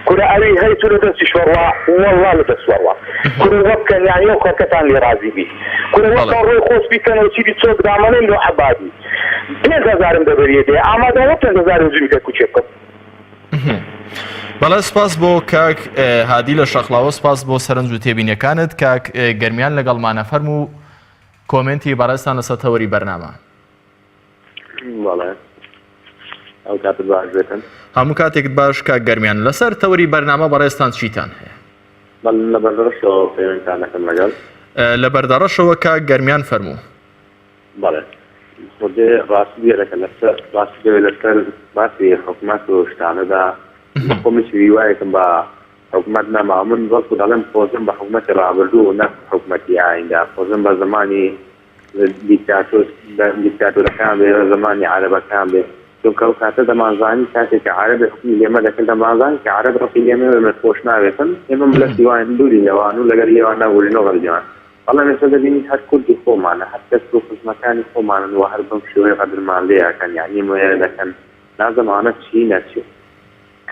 کورە ئەوی هەی تو لە دەستی شۆڕوا وەڵڵا لە دەست وەڕوا کورە وە بکەن یانیە و خەرکەتان لێ رازی بی کورە وەکە ڕۆی خۆش بیکەنەوە چیدی چۆک دامەنێن لۆ عەبادی 5,000 دەبەریە دێ ئامادەوە 5,000 جومیکە کوچێ بکەم. بەڵێ سپاس بۆ کاک هادی لە شەقڵاوە، سپاس بۆ سەرنج و تێبینیەکانت. کاک گەرمیان لەگەڵمانە فەرموو کۆمنتی بەڕێستان لەسەر تەوەری بەرنامە. بەڵێ ئەو کاتت باش بێتن هەموو کاتێکت باش کاک گەرمیان لەسەر تەوەری بەرنامە بەڕێستان چیتان هەیە؟ لە بەردەڕەشەوە پەیوەندیتانەکەم لەگەڵ لە بەردەڕەشەوە کاک گەرمیان فەرموو. بەڵێ خودێ ڕاستی دێرەکە لەسەر باسی حکومەت و شتانەدا خۆمشی وایەکەم بە حکومەت نەما من بەڵکو دەڵێم خۆزم بە حکومەتی ڕابردوو و نەک حکومەتی ئایندا خۆزم بە زمانی دیکتاتۆرەکان بێ زمانی عەرەبەکان بێ چونکە ئەو کاتە دەمانزانی کاتێک کە عەرەب حکمی لێمە دەکەن دەمانزانی کە عەرەب ڕقی لێمە خۆش ناوێتن ئێمە لە سیوان دووری لەوان و لەگەر لێوان ناگورینەوە بەرجیان بەڵام ئێستا دەبینی هەر کوردی خۆمانە هەر کەس و خزمەکانی خۆمانن و هەر بەم شێوەیە قەدرمان لێ یاکەن یعنی وێرە دەکەن نازەمانە چی نەچێت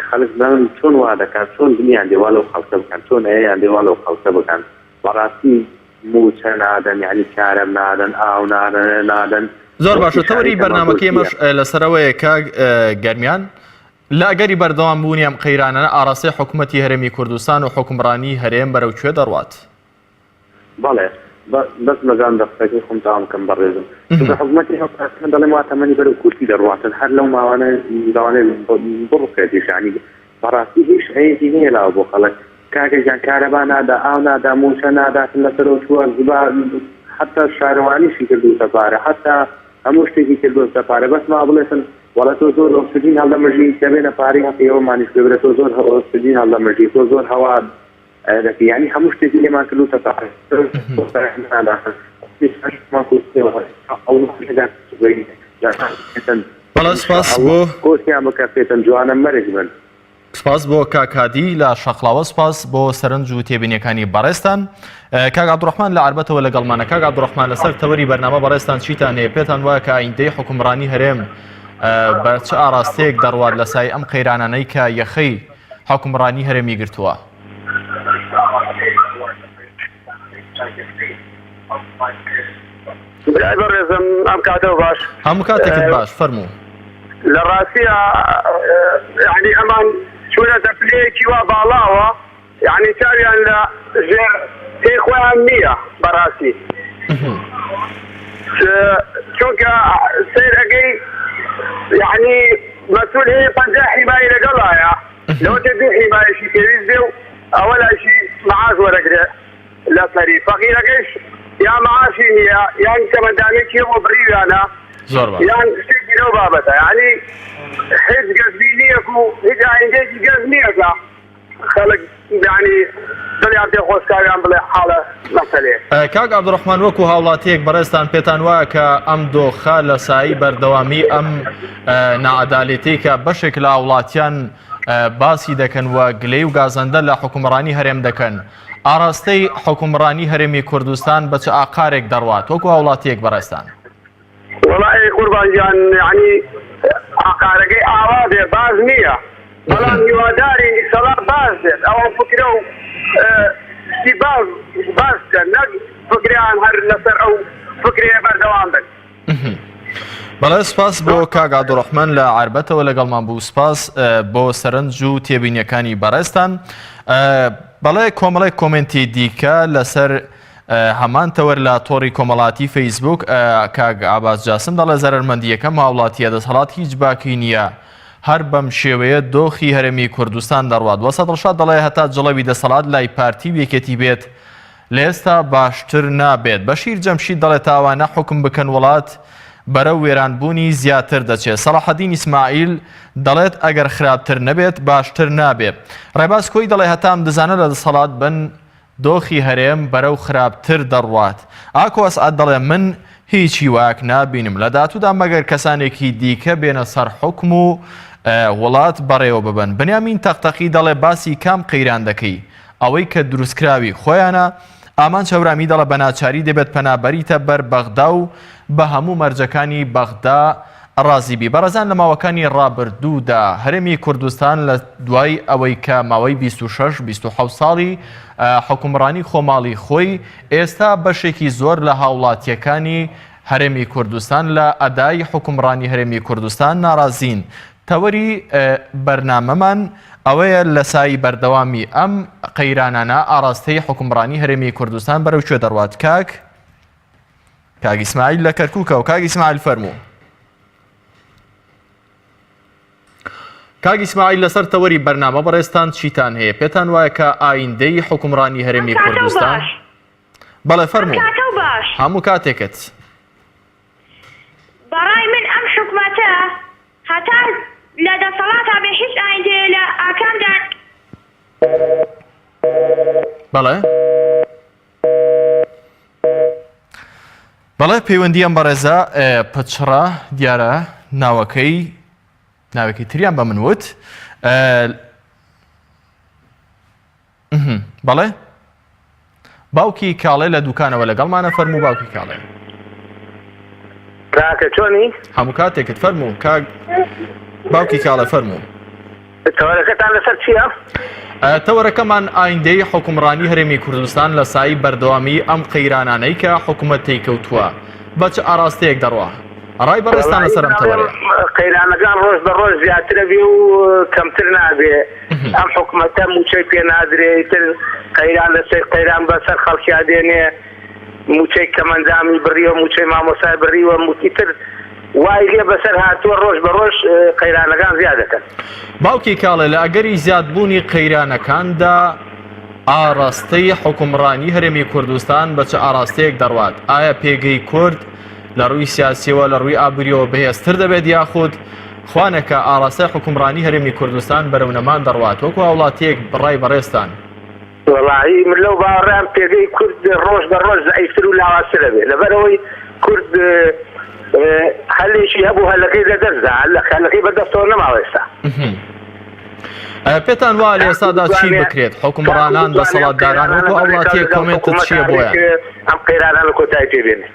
خەڵک دەڵێن چۆن وا دەکەن چۆن دنیایان دێوالە و خەڵکە بکەن چۆن ئەیان دێوالە و خەڵکە بکەن بەڕاستی موچە نادەن یعنی کارەم نادەن ئاو نادەن زۆر باشە تەوەری بەرنامەکەی ئێمەش لەسەرەوەیە کاک گەرمیان لە ئەگەری بەردەوام بوونی ئەم قەیرانانە ئاڕاستەی حکوومەتی هەرێمی کوردستان و حکومڕانی هەرێم بەرەوکوێ دەڕوات؟ بەڵێ بەس لەگان دەستەکەی خۆم تاوام بکەم بەڕێزم حکوومەتی هەڵ دەڵێم وا تەمەنی بەرەو کورتی دەڕواتن هەر لەو ماوانە داوانێ بڕوکێتیش ینی بەڕاستی هیچ هەیەکی نییە لاوە بۆ خەڵک کاکەجان کارەبا نادا ئاو نادا موچە ناداتن لەسەرەوە چووە حتا شارەوانیشی کردوتە پارە حتا هەموو شتێکی کردوتە پارە بەس ما بڵێسن وڵە تۆ زۆر ئۆکسجین هەڵدەمەژی دەبێنە پارەی هەڵەوەمانیش ببرێت تۆ زۆر ئۆکسجین هەڵدەمەژی تۆ زۆر هەوا دەکەی ینی هەموو شتێکی لێمان کردوتە پارە بەڵێ سپاس بۆ کۆسیان بکە پێتەن جوانە مەرج من سپاس بۆ کاکادی لە شەقڵاوە سپاس بۆ سەرنج و تێبینیەکانی بەڕێستان کاک عەبدوڕەحمان لە عەربەتەوە لەگەڵمانە کاک عەبدوڕەحمان لەسەر تەوەری بەرنامە بەڕێستان چیتان هەیە پێتان وایە کە ئایندەی حکومڕانی هەرێم بە چ ئاراستەیەک دەڕوات لە سای ئەم قەیرانانەی کە یەخەی حکومڕانی هەرێمی گرتووە؟ بەڕێزم ئەم کاتەوە باش هەموو کاتێکت باش فەرموو لە ڕاستیە یعنی ئەمان چوونەتە پلەیەکی وا باڵاوە یعنی چاویان لە ژێر پێی خۆیان نییە بەڕاستی چونکە سیر ئەگەی یعنی مەسئول هەیە 50 حیمایی لەگەڵایە لەوەتە 2 حیمایەشی پێویست بێ و ئەوە لاشی مەعاش وەرەگرێ لە سەری فەقیرەکەیش یا معاشی نییە یان کەمەندانێکی بۆ بڕیویانە یان شتێکی لەو بابەتە یعنی هیچ گەزبینیەک و هیچ ئایندێکی گەز نییەکە خەڵک یعنی دڵیان پێ خۆشکاویان بڵێ حاڵە مەسەلەیە. کاک عەبدوڕەحمان وەکو هاوڵاتیەک بەڕێستان پێتان وایە کە ئەم دۆخە لە سایی بەردەوامی ئەم نەعەدالەتەی کە بەشێک لە هاوڵاتیان باسی دەکەن و گلەی و گازەندە لە حکومڕانی هەرێم دەکەن ئاراستەی حکومڕانی هەرێمی کوردستان بە چ ئاقارێک دەڕوات وەکو هاوڵاتیەک بەڕێستان؟ وەڵی قوربانجان یعنی ئاقارەکەی ئاوا بێ باز نییە بەڵام هیواداری ئیسەڵا باز بێت ئەوە فکرە و شتی باز بکەن نەک فکریان هەر لەسەر ئەو فکرەیە بەردەوام بن. بەڵێ سپاس بۆ کاک عەبدوڕەحمان لە عەربەتەوە لەگەڵمان بوو سپاس بۆ سەرنج و تێبینیەکانی بەڕێستان. بەڵێ کۆمەڵێک کۆمنتی دیکە لەسەر هەمان تەوەر لە تۆڕی کۆمەڵاتی فەیسبوک کاک عەباس جاسم دەڵێ زەرەرمەندیەکەم هاوڵاتیە دەسەڵات هیچ باکی نییە هەر بەم شێوەیە دۆخی هەرێمی کوردستان دەڕوات وە سەدڵشاد دەڵێ هەتا جڵەوی دەسەڵات لای پارتی وێکێتی بێت لە ئێستا باشتر نابێت. بەشیر جەمشید دەڵێ تاوانە حکم بکەن وڵات بەرەو وێرانبوونی زیاتر دەچێت. سەلاحەدین ئیسماعیل دەڵێت ئەگەر خراپتر نەبێت باشتر نابێت. ڕێباز کۆی دەڵێ هەتام دەزانە لە دەسەڵات بن دۆخی هەرێم بەرەو خراپتر دەڕوات. ئاکۆ ئەسعەد دەڵێ من هیچی واک نابینم لە داهاتوودا مەگەر کەسانێکی دیکە بێنە سەر حکم و وڵات بەڕێوە ببن. بنیامین تەختەقی دەڵێ باسی کام قەیران دەکەی ئەوەی کە دروستکراوی خۆیانە ئامان چەورامی دەڵێ بە ناچاری دەبێت پەنابەریتە بەر بەغدا و بە هەموو مەرجەکانی بەغدا ڕازیبی. بەڕێزان لە ماوەکانی ڕابردوودا هەرێمی کوردستان لە دوای ئەوەی کە ماوەی 26-27 ساڵی حکومڕانی خۆماڵی خۆی ئێستا بەشێکی زۆر لە هاوڵاتیەکانی هەرێمی کوردستان لە ئەدای حکومڕانی هەرێمی کوردستان ناڕازین. تەوەری بەرنامەمان ئەوەیە لە سایی بەردەوامی ئەم قەیرانانە ئاراستەی حکومڕانی هەرێمی کوردستان بەرەو کوێ دەڕوات. کاک ئیسماعیل لە کەرکووکە و کاک ئیسماعیل فەرموو. کاک ئیسماعیل لەسەر تەوەری بەرنامە بەڕێستان چیتان هەیە پێتان وایە کە ئایندەی حکومڕانی هەرێمی کوردستان؟ بەڵێ فەرموو هەموو کاتێکت. بەڕای من ئەم حکومەتە هەتا لە دەسەڵاتە بێ هیچ ئایندەیە لە ئاکامدان. بەڵێ بەڵێ پەیوەندی ئەم بەڕێزە پچڕە دیارە ناوەکەی تریان بە من وت. بەڵێ باوکی کاڵێ لە دوکانەوە لەگەڵمانە فەرموو باوکی کاڵێ. کاکە چۆنی؟ هەموو کاتێکت فەرموو کاک باوکی کاڵێ فەرموو. تەوەرەکەتان لەسەر چییە؟ تەوەرەکەمان ئایندەی حکومڕانی هەرێمی کوردستان لە سایی بەردەوامی ئەم قەیرانانەی کە حکوومەت تێکەوتووە بە چ ئاراستەیەک دەڕوا؟ ڕای بەڕێستان لەسەرم تەوەرەیە قەیرانەکان ڕۆژ بە ڕۆژ زیاترە بێ و کەمتر نابێ ئەم حکومەتە موچەی پێ نادرێت تر قەیران لەسەر قەیران بەسەر خەڵکیا دێنێ موچەی کەمەندامی بڕیوە موچەی مامۆسای بڕیوە موتیتر وای لێ بەسەر هاتووە ڕۆژ بە ڕۆژ قەیرانەکان زیاد دەکەن. باوکی کاڵێ لە ئەگەری زیادبوونی قەیرانەکاندا ئاراستەی حکومڕانی هەرێمی کوردستان بە چه ئاراستەیەک دەڕوات؟ ئایا پێگەی کورد لە ڕووی سیاسیەوە لە ڕووی ئابووریەوە بەهێزتر دەبێت یاخود خوانەکە ئاراستەی حکومڕانی هەرێمی کوردستان بەرەونەمان دەڕوات وەکو وڵاتیەک بڕای بەڕێستان؟ وەڵاهی من لەو باوەڕێم پێگەی کورد ڕۆژ بە ڕۆژ زەعیفتر و لاوازتر دەبێت لەبەرەوەی کورد هەلێکی هەبوو هەلەکەی لەدەستدا هەلەکەی بەدەستەوە نەماوە ئێستا. پێتان وا لە ئێستادا چی بکرێت؟ حکومڕانان دەسەڵاتداران وەکو وڵاتیەک کۆمنتت چییە بۆیان؟ ئەم قەیرانان لە کۆتایی پێبێنێ.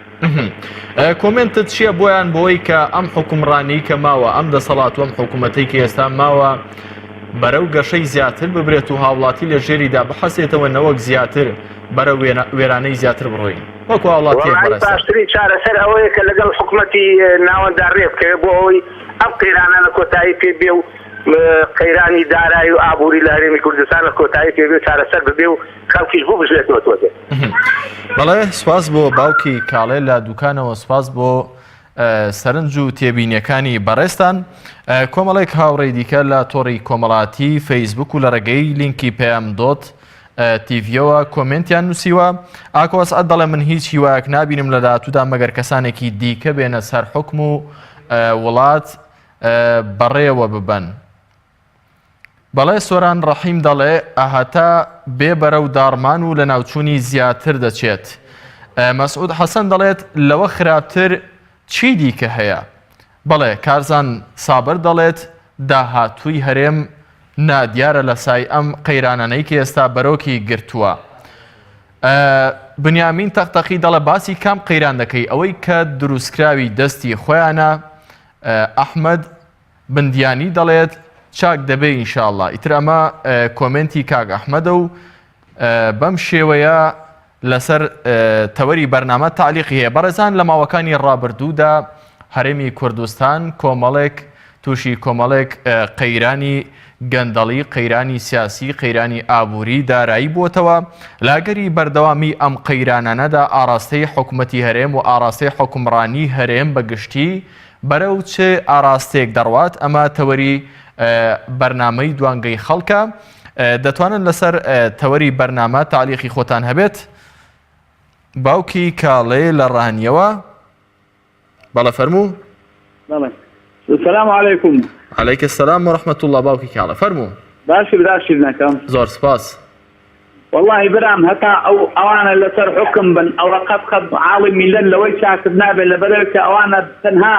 کۆمنتت چییە بۆیان بۆی کە ئەم حکومڕانی کە ماوە ئەم دەسەڵات و ئەم حکوومەتەی کە ئێستا ماوە بەرەو گەشەی زیاتر ببرێت و هاوڵاتی لە ژێریدا بحەسێتەوە نەوەک زیاتر بەرە وێرانەی زیاتر بڕۆین وەکو وڵاتیەک بەڕێستە؟ باشترین چارەسەر ئەوەیە کە لەگەڵ حکوومەتی ناوەندا ڕێ بکەوێت بۆ ئەوەی ئەم قەیرانە لە کۆتایی پێبێ و قەیرانی دارایی و ئابووری لە هەرێمی کوردستان لە کۆتایی پێبێ و چارەسەر ببێ و خەڵکیش بۆ بژێتەوە تۆتێ. بەڵێ سواس بۆ باوکی کاڵێ لە دوکانەوە سواس بۆ سەرنج و تێبینیەکانی بەڕێستان. کۆمەڵێک هاوڕێی دیکە لە تۆڕی کۆمەڵاتی فەیسبوک و لە ڕێگەی لینکی پێم دۆت تیڤیەوە کۆمنتیان نووسیوە ئاکۆس ئەت دەڵێ من هیچ هیوایەک نبینم لە داهاتوودا مەگەر کەسانێکی دیکە بێنە سەر حکم و وڵات بەڕێوە ببەن. بەڵێ سۆران ڕەحیم دەڵێ ئاهاتا بێ بەرەو داڕمان و لە ناوچوونی زیاتر دەچێت. مەسعود حەسەن دەڵێت لەوە خراپتر چی دیکە هەیە؟ بەڵێ کارزان سابر دەڵێت داهاتووی هەرێم نادیارە لە سای ئەم قەیرانانەی کە ئێستا بەرۆکی گرتووە. بنیامین تەختەقی دەڵێ باسی کام قەیران دەکەی ئەوەی کە دروستکراوی دەستی خۆیانە. ئەحمەد بندیانی دەڵێت چاک دەبێ ئینشاءڵڵا. ئیتر ئەمە کۆمنتی کاک ئەحمەدە و بەم شێوەیە لەسەر تەوەری بەرنامە تعلیقی هەیە. بەڕێزان لە ماوەکانی ڕابردوودا هەرێمی کوردستان کۆمەڵێک تووشی کۆمەڵێک قەیرانی گەندەڵی قەیرانی سیاسی قەیرانی ئابووری دارایی بووتەوە. لاگەری بەردەوامی ئەم قەیرانانەدا ئاراستەی حکوومەتی هەرێم و ئاراستەی حکومڕانی هەرێم بەگشتی بەرەو چه ئاراستێک دەڕوات ئەمە تەوەری بەرنامەی دوانگەی خەڵکە. دەتوانن لەسەر تەوەری بەرنامە تعلیقی خۆتان هەبێت؟ باوکی کاڵێ لە ڕانیەوە بەڵە فەرموو. السلام علیکم. عەلەیکە السلام وەرەحمەتوڵڵا. باوکی کاڵە فەرموو. باشی براشی نەکەم. زۆر سپاس. والله برام هەتا ئەوانە لەسەر حکم بن ئەوە قەت عاڵی میلەت لەوەی چاکرد نابێت لەبەرەوەی کە ئەوانە تەنها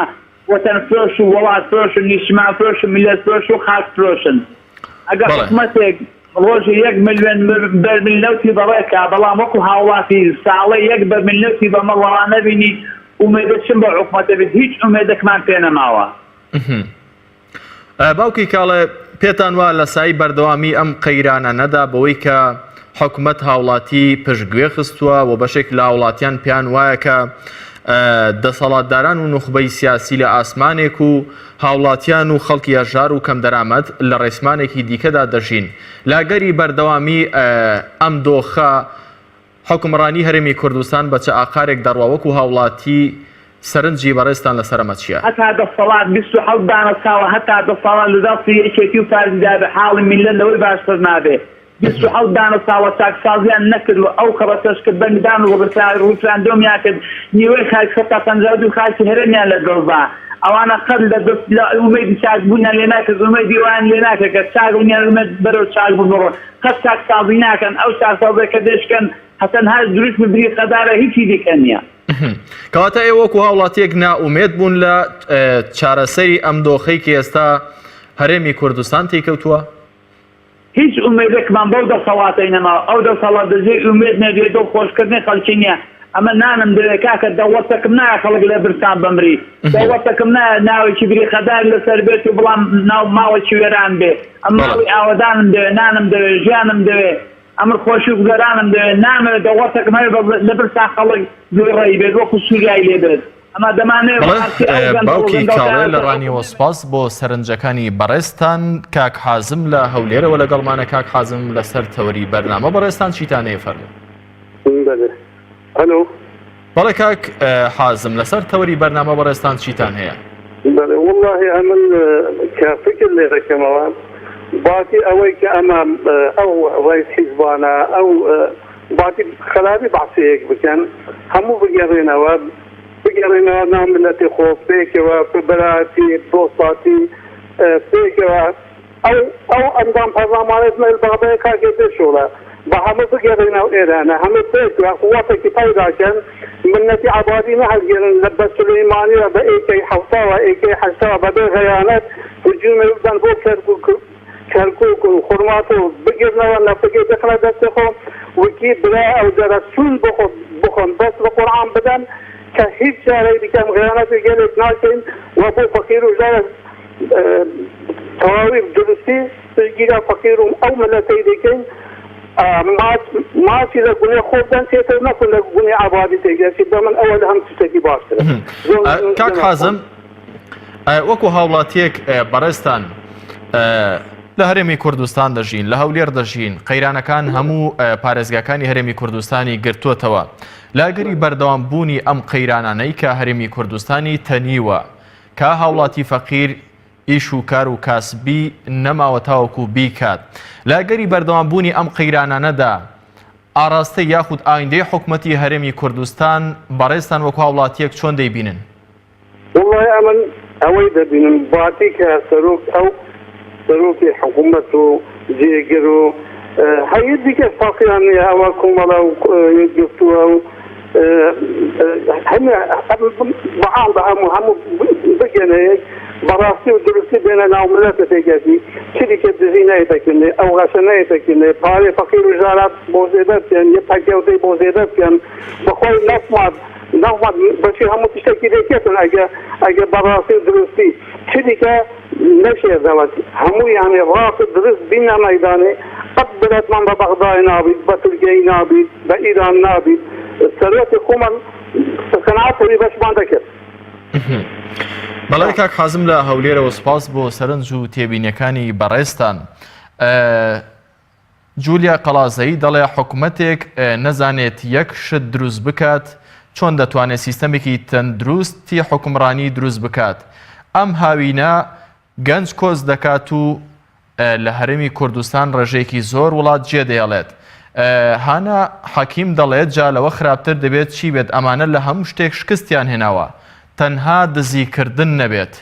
وەتەن فرۆش و وڵات فرۆش و نیشتمان فرۆش و میلەت فرۆش و خاک فرۆشن. ئەگەر حکومەتێک ڕۆژی 1 ملیۆن بەرمیلەوتی بەڕێکا بەڵام وەکو هاوڵاتی ساڵی 1 بەرمیلەوتی بەمەڵەوە نەبینی ئومێدەچم بە حکومەتە بێت هیچ ئومێدێکمان پێ نەماوە. باوکی کاڵێ پێتان وا لە سای بەردەوامی ئەم قەیرانانەدا بەوەی کە حکومەت هاوڵاتی پشتگوێ خستووە و بەشێک لە هاوڵاتیان پیان وایە کە دەسەڵاتداران و نوخبەی سیاسی لە ئاسمانێک و هاوڵاتیان و خەڵکی هەژار و کەم دەرامەت لە ڕێسمانێکی دیکەدا دەژین. لاگەری بەردەوامی ئەم دۆخە حکومڕانی هەرێمی کوردستان بە چه ئاقارێک دەڕوا وەکو هاوڵاتی سەرنجی بەڕێستان لەسەرەمە چییە؟ هەتا دەسەڵات 27 دانەساوە هەتا دەسەڵات لە دەستی یەکێتی و پارێزدا بە حاڵی میلەت لەوەی باشتر نابێت. 27 دانەساوە چاکسازیان نەکرد و ئەو خەبەتەشکرد بەندان و ڕوفراندۆمیان کرد نیوەی خاک 52 خاکی هەرێمیان لەگەڵدا. ئەوانە قەت لە ئومێدی چاکبوونیان لێ ناکرد ئومێدی دیوان لێ ناکرد کە چاکبوونیان بەرەو چاکبوون بڕۆن قەت چاکسازی ناکەن ئەو چاکسازیە کە دەشکەن هەتەنها دروست ببری قەدارە هیچی دیکە نییە. کەواتە ئێوە وەکو هاوڵاتیەک نائومێد بوون لە چارەسەری ئەم دۆخەی کە ئێستا هەرێمی کوردستان تێکەوتووە؟ هیچ ئومێدێکمان بەو دەسەڵاتەی نەماوە. ئەو دەسەڵات دەژێ ئومێد نەبێت و خۆشکردنی خەڵکی نییە. ئەمە نانم دەوێت کاکە دەوڵەتێکم نایە خەڵک لە برسان بمری دەوڵەتێکم نایە ناوێکی بری خەدار لەسەر بێت و بەڵام ناو ماوەکی وێران بێ. ئەم ماوەی ئاوەدانم دەوێت نانم دەوێت ژیانم دەوێت ئەمر خۆشی وگەرانم دەوێت نامەوێت دەوڵەتێکم هەیە لە برسان خەڵک دوێڕێی بێت وەکو سووریای لێ بێت. ئەمە دەمانێت باوکی کاڵێ لە ڕانیەوە سپاس بۆ سەرنجەکانی بەڕێستان. کاک حازم لە هەولێرەوە لەگەڵمانە. کاک حازم لەسەر تەوەری بەرنامە بەڕێستان چیتان هەیە فەرموو. هەلو بەڵێ کاک حازم لەسەر تەوەری بەرنامە بەڕێستان چیتان هەیە؟ والله ئەمن کافکر لێ دەکەمەوە باتی ئەوەی کە ئەمە ئەو ڕئیس حیزبانە ئەو باتی خراپی بەحسەیەک بکەن هەموو بگەڕێنەوە ناو ملەتی خۆ پێکەوە بەراتی دۆستاتی پێکەوە ئەو ئەندام پەرلەمانێت مەل بابەیە کاکێ پێشۆڵە بە هەموو بگەڕێنەوە ئێرانە هەموو پێکوە قووەتێکی پەیداکەن منەتی عەبادی نەهەڵگێرن لە بە سولەیمانیوە بە ئێکەی حەوتاوە ئێکەی حەشتاوە بەبێ غەیانەت هجوومە بدەن بۆ کەرکووک و خورمات و بگرنەوە نەفەکەی دەخنە دەستی خۆ وەکی برا ئەو جەرە سون بخۆن بەس بە قورعان بدەن کە هیچ جارەی دیکەم غەیانەتی گەلێک ناکەین و بۆ فەقیر و ژارە تەواوی درستی سرگیرە فەقیر و ئەو ملەتەی دەکەین ماچی لە گونێ خۆبدان تێتر نەکن لە گونێ عەبادی تێگەچی بە من ئەوە لە هەم شتێکی باشترە. کاک حازم وەکو هاوڵاتیەک بەڕێستان لە هەرێمی کوردستان دەژین لە هەولێر دەژین قەیرانەکان هەموو پارێزگاکانی هەرێمی کوردستانی گرتووەتەوە لاگەری بەردەوامبوونی ئەم قەیرانانەی کە هەرێمی کوردستانی تەنیوە کە هاوڵاتی فەقیر ئیش و کار و کاسبی نەماوە تاوەکو بیکات لاگەری بەردەوامبوونی ئەم قەیرانانەدا ئاراستەی یاخود ئایندەی حکوومەتی هەرێمی کوردستان بەڕێستان وەکو هاوڵاتیەک چۆن دەیبینن؟ والله ئەمن ئەوەی دەبینم باتی کە سەرۆکی حکوومەت و جێگر و هەیە دیکە فاقیان ئەوە کۆمەڵە و گفتووە و بەعام بە هەموو بگەنەیەک بەڕاستی و درستی بێنە ناو ملەتە تێگەشی چی کە دژی نایەتەکردێ ئەو غەشە نایەتەکردێ پارێ فەقیر و ژارات بۆ زێدە بکەن یە پەکەوتەی بۆ زێدە بکەن بەخۆی نەفمات بەشی هەموو تشتێکی دەکێتن ئەگە بەڕاستی و درستی چی کە نەشێدەوە هەموو یانێ ڕاست درست بینە مەیدانێ قەت بلەتمان بە بەغدای نابیت بە تورکیای نابیت بە ئیران نابیت سەرەتی خۆمان سەنعەتی بەشمان دەکرد. بەڵای کاک حازم لە هەولێرەوە سپاس بۆ سەرنج و تێبینیەکانی بەڕێستان. جولیا قەڵازەیی دەڵێ حکوومەتێک نەزانێت یەک شت دروست بکات چۆن دەتوانێت سیستەمێکی تەندروستی حکومڕانی دروست بکات. ئەم هاوینە گەنج کۆز دەکات و لە هەرێمی کوردستان ڕێژەیەکی زۆر وڵات جێ دەیەڵێت. هانا حەکیم دەڵێت جا لەوە خراپتر دەبێت چی بێت ئەمانە لە هەموو شتێک شکستیان هێناوە تەنها دزیکردن نەبێت.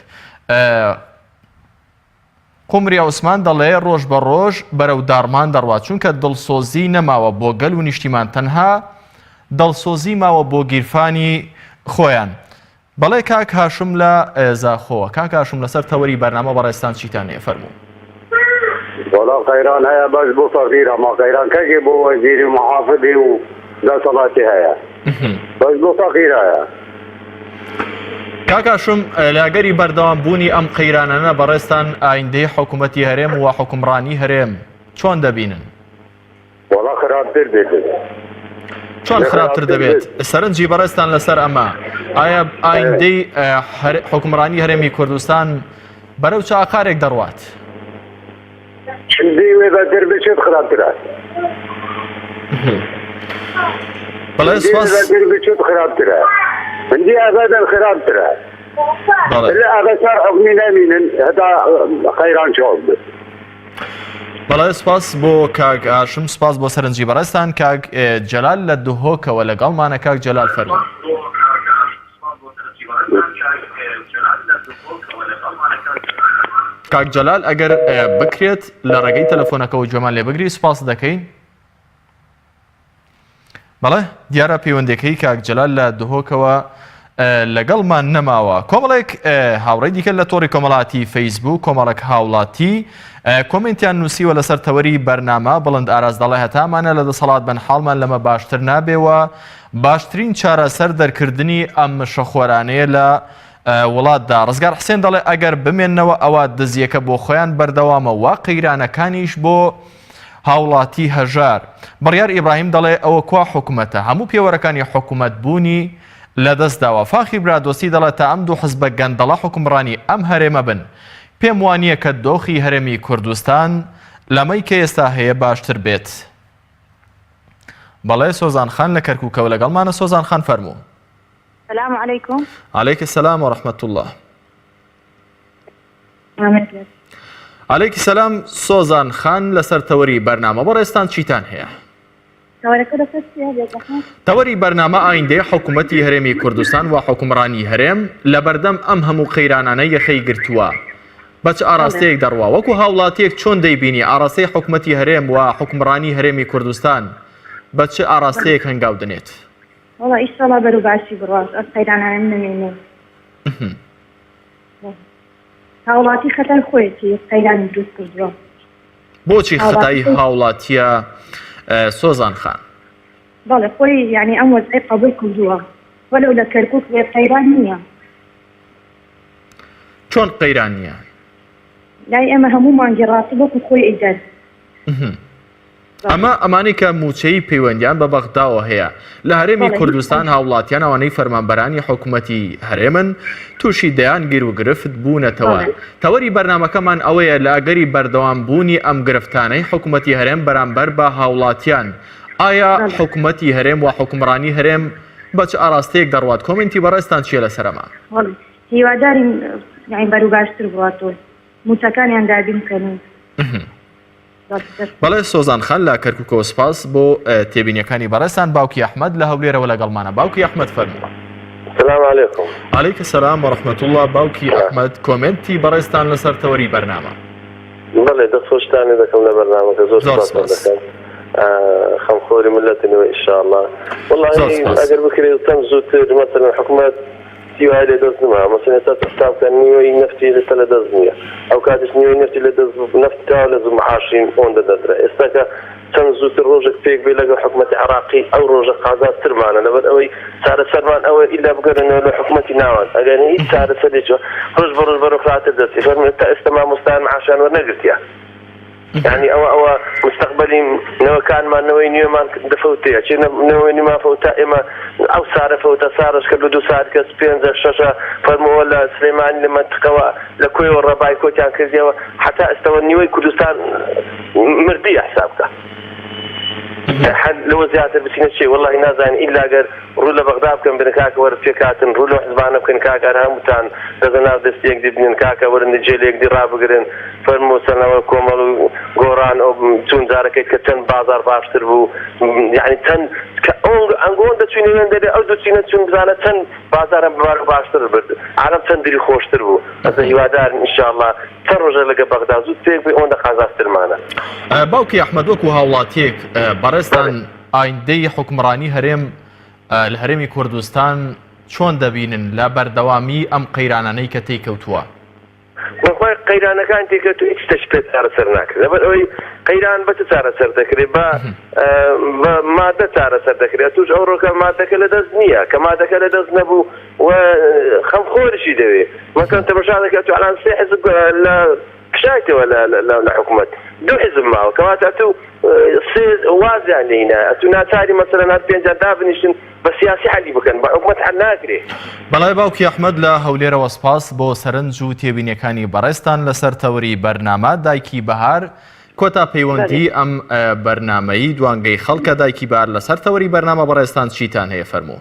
قومری عوسمان دەڵێ ڕۆژ بە ڕۆژ بەرەو دارمان دەڕوات چونکە دڵسۆزی نەماوە بۆ گەل و نیشتیمان تەنها دڵسۆزی ماوە بۆ گیرفانی خۆیان. بەڵێ کاک هاشم لە زاخۆوە. کاک هاشم لەسەر تەوەری بەرنامە بەڕێستان چیتان هەیە فەرموو. وڵا قەیران هەیە بەس بۆ فەقیرە ما قەیرانکەێکی بۆ وەزیری و محافظی و دەسەڵاتی هەیە بەس بۆ فەقیر هەیە. کاک هاشم لاگەری بەردەوامبوونی ئەم قەیرانانە بەڕێستان ئایندەی حکوومەتی هەرێم و حکومڕانی هەرێم چۆن دەبینن؟ وڵا خراپتر بێت. چۆن خراپتر دەبێت؟ سەرنجی بەڕێستان لەسەر ئەمە ئایا ئایندەی حکومڕانی هەرێمی کوردستان بەرەو چ ئاقارێک دەڕوات؟ چندی وێ بەتر بچێت خراپترە. بەڵێ سپاس بەتر بچێت خراپترە. هەندی ئابادان خراپترە. لە ئابەسار حکمی نامینن هەتا قەیران چاوک بێت. بەڵێ سپاس بۆ کاک هاشم سپاس بۆ سەرنجی بەڕێستان. کاک جەلال لە دوهۆکەوە لەگەڵمانە. کاک جەلال فەرموو. کاک جەلال ئەگەر بکرێت لە ڕێگەی تەلەفۆنەکەەوە گوێمان لێ بگری سپاس دەکەین. بەڵێ دیارە پەیوەندەکەی کاک جەلال لە دهۆکەوە لەگەڵمان نەماوە. کۆمەڵێک هاوڕێی دیکە لە تۆڕی کۆمەڵاتی فەیسبوک کۆمەڵێک هاوڵاتی کۆمنتیان نووسیوە لەسەر تەوەری بەرنامە بڵند ئاراز دەڵێ هەتامانە لە دەسەڵات بن حاڵمان لەمە باشتر نابێوە باشترین چارەسەر دەرکردنی ئەم شەخۆرانەیە لە وڵاتدا. ڕزگار حسێن دەڵێ ئەگەر بمێننەوە ئەوە دزیەکە بۆ خۆیان بەردەوامە وا قەیرانەکانیش بۆ هاوڵاتی هەژار. بڕیار ئیبراهیم دەڵێ ئەوە کوا حکوومەتە هەموو پێوەرەکانی حکوومەت بوونی لەدەستداوە. فاخی برادۆسی دەڵێت تا ئەم دوو حزبە گەندەڵە حکومڕانی ئەم هەرێمە بن پێم وانییە کە دۆخی هەرێمی کوردستان لەمەی کە ئێستا هەیە باشتر بێت. بەڵێ سۆزان خان لە کەرکووکەوە لەگەڵمانە. سۆزان خان فەرموو. السلام عليكم. عليك السلام ورحمة الله. عليك السلام سۆزان خان لەسەر تەوەری بەرنامە بەڕێستان چیتان هەیە؟ تەوەری بەرنامە ئایندەی حکوومەتی هەرێمی کوردستان و حکومڕانی هەرێم لە بەردەم ئەم هەموو قەیرانانەی یەخەی گرتووە بە چ ئاراستەیەک دەڕوا وەکو هاوڵاتیەک چۆن دەیبینی ئاراستەی حکوومەتی هەرێم و حکومڕانی هەرێمی کوردستان بە چ ئاراستەیەک هەنگاو دەنێت؟ والله ئیشەڵا بەرەو باسی بڕات ئەم قەیرانانە نمێنێ هاوڵاتی خەتای خۆیەتی قەیرانی دروست کردووە. بۆچی خەتای هاوڵاتیە سۆزان خان؟ بەڵێ خۆی یعنی ئەم وەزعی قبول کردووە وەلەو لە کەرکووک وێ قەیران نییە. چۆن قەیران نییە؟ لای ئێمە هەموومان گێڕاتی وەکو خۆی ئیدار. ئەمانی کە موچەی پەیوەندیان بە بەغداوە هەیە لە هەرێمی کوردستان هاوڵاتیان ئەوانەی فەرمانبەرانی حکوومەتی هەرێمن تووشی دەیان گیر و گرفت بوونەتەوە. تەوەری بەرنامەکەمان ئەوەیە لە ئەگەری بەردەوام بوونی ئەم گرفتانەی حکوومەتی هەرێم بەرامبەر بە هاوڵاتیان ئایا حکوومەتی هەرێم و حکومڕانی هەرێم بە چ ئاراستەیەک دەڕوات؟ کۆمنتی بەڕێستان چیە لەسەرەما؟ هیوادارین یعنی بەرەو باشتر بڕاتەوە موچەکانیان دابین بکەنین. بەڵێ سۆزان خان لە کەرکووکەوە سپاس بۆ تێبینیەکانی بەڕێستان. باوکی ئەحمەد لە هەولێرەوە لەگەڵمانە. باوکی ئەحمەد فەرموو. السلام عليكم. عليك السلام ورحمة الله. باوکی ئەحمەد کۆمنتی بەڕێستان لەسەر تەوەری بەرنامە. بەڵێ دەستخۆشتانی دەکەم لە بەرنامەکە زۆر سپاس دەکەم. خەمخۆری ملەتنەوە ئینشاءالله. والله ئەگەر بکرێت چەند زووتر مەسەلەن حکوومەت سیوای لە دەست نما مەسەلەن ئێستا تەستابکەن نیوەی نەفتی لەسەر لە دەست نییە ئەو کاتش نیوەی نەفتی لە دەست نەفتا لە زوو معاشین ئەوەندە دەدرا. ئێستا کە چەند زووتر ڕۆژێک پێک بێ لەگەڵ حکوومەتی عراقی ئەو ڕۆژە قازاترمانە لەبەر ئەوەی چارەسەرمان ئەوە ئیلا بگەرنەوە لە حکوومەتی ناوان ئەگەر هیچ چارەسەرێکەوە ڕۆژ بە ڕۆژ بەرەفراتر دەستی فەرمووی تا ئێستا مامۆستایان معاشیان وەرنەگرتیە. يعني أو مستقبلي نو كان ما نوين يوم دفوتي أشي نوين ما فوتا إما أو صار فوتا صارش كبدو صار كسبين زي الشاشة فرمو ولا سليمان لما تقوى لكوي والرباي كوتان كذي حتى استوى نيوي كردستان مردي حسابك حد لو زيادة بسين شيء والله نازين إلا أجر رولا بغداد كم بنكاك ورفيكات رولا حزبانا بكنكاك أرهمتان لازم دستيك دي بنكاك ورنجيليك دي رابقرن فرمو سنة وكومل قوران أو تون زاركيت كتن بازار باشتر بو يعني تن أنقول ده توني يندري أو ده توني تون بزانة تن بازار باشتر برد عالم تن دري خوشتر بو هذا هوادار إن شاء الله فرج لقى بغداد زود تيك بيون ده خازاستر معنا. باوكي أحمد وكو هاوڵاتیەک بەڕێستان ئایندەی حکومڕانی هەرێم لە هەرێمی کوردستان چۆن دەبینن لە بەردەوامی ئەم قەیرانانەی کە تێکەوتووە؟ وەخوای قەیرانەکان تێکەوتو هیچ شتێک پێ چارەسەر ناکرێت لەبەر ئەوەی قەیران بە چ چارەسەر دەکرێت بە مادە چارەسەر دەکرێت توش ئەو ڕۆکە مادەکە لە دەست نییە کە مادەکە لە دەست نەبوو و خەمخۆریشی دەوێت مەکەن تەماشا دەکات تو ئەلان سێ حزب لە کشایتەوە لە حکوومەت دوو حزب ماوە کەواتە تو وازیان لێنە ئەتو ناچاری مەسەلەن هەر پێنجان دابنیشن بە سیاسی حەلی بکەن بە حکوومەت حەل ناکرێت. بەڵای باوکی ئەحمەد لە هەولێرەوە سپاس بۆ سەرنج و تێبینیەکانی بەڕێستان لەسەر تەوەری بەرنامە. دایکی بەهار کۆتا پەیوەندی ئەم بەرنامەی دوانگەی خەڵکە دایکی بەهار لەسەر تەوەری بەرنامە بەڕێستان چیتان هەیە فەرموو؟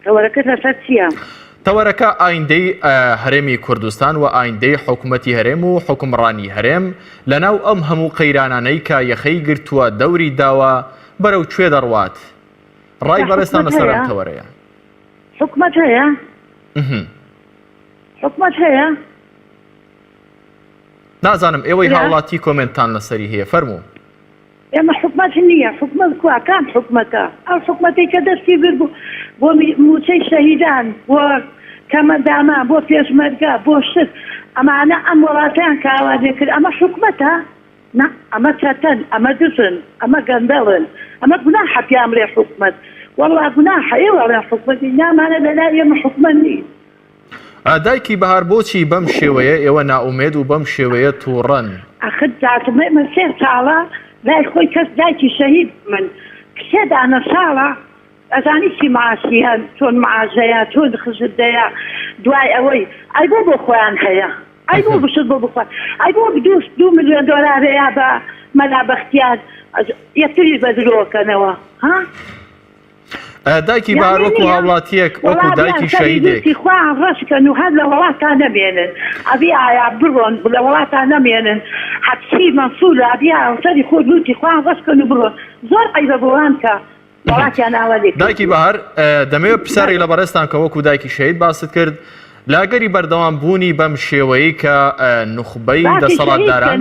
تەوەرەکەت لەسەر چییە؟ تەوەرەکە ئایندەی هەرێمی کوردستان و ئایندەی حکوومەتی هەرێم و حکومڕانی هەرێم لەناو ئەم هەموو قەیرانانەی کە یەخەی گرتووە دەوری داوە بەرەو کوێ دەڕوات؟ ڕای بەڕێستان لەسەر ئەم تەوەرەیە. حکوومەت هەیە؟ حکوومەت هەیە؟ نازانم ئێوەی هاوڵاتی کۆمنتان لەسەری هەیە فەرموو. ئێمە حکوومەت نییە حکوومەت کوکان حکوومەتە ئەو حکوومەتی کە دەستی برد بۆ موچەی شەهیدان بۆ کەمەداما بۆ پێشمەرگە بۆ شت ئەمانە ئەم وڵاتیان کاوادێ کرد ئەمە حکوومەتە؟ نه ئەمە چەتەن ئەمە دزن ئەمە گەندەڵن ئەمە گوناحە پیام لێ حکوومەت وەڵا گوناحە ئێوە لێ حکوومەتی نامانە لەلای ئێمە حکوومەت نیست. دایکی بەهار بۆچی بەم شێوەیە ئێوە ناومێد و بەم شێوەیە تووڕەن؟ ئەخر جاتمە ئێمە سێ ساڵە لای خۆی کەس دایکی شەهید من کسێ دانە ساڵە ئەزانی چی معاشی هەن چۆن معاژەیە چۆن خزدەیە دوای ئەوەی ئەی بۆ خۆیان هەیە ئەی بۆ بشت بۆ بخۆ ئەی بۆ 2 ملیۆن دۆلارەیە بە مەلابەختیان یەکتری بە درۆکەنەوە ها دایکی بەهار وەکو هاوڵاتیەک وەکو دایکی شەهیدێک خوا ڕەشکەن و هەر لە وڵاتان نەمێنن ئەبی ئایا بڕۆن لە وڵاتان نەمێنن حەبسی مەسوولە ئەبی ئاوسەری خۆ لوتی خوا ڕەشکەن و بڕۆن زۆر عەیبە بۆوان کە وڵاتیان ئاوەدێک دایکی بەهار دەمەوێت پرسیارێک لە بەڕێستان کە وەکو دایکی شەهید باست کرد لاگەری بەردەوام بوونی بەم شێوەیە کە نوخبەی دەسەڵاتداران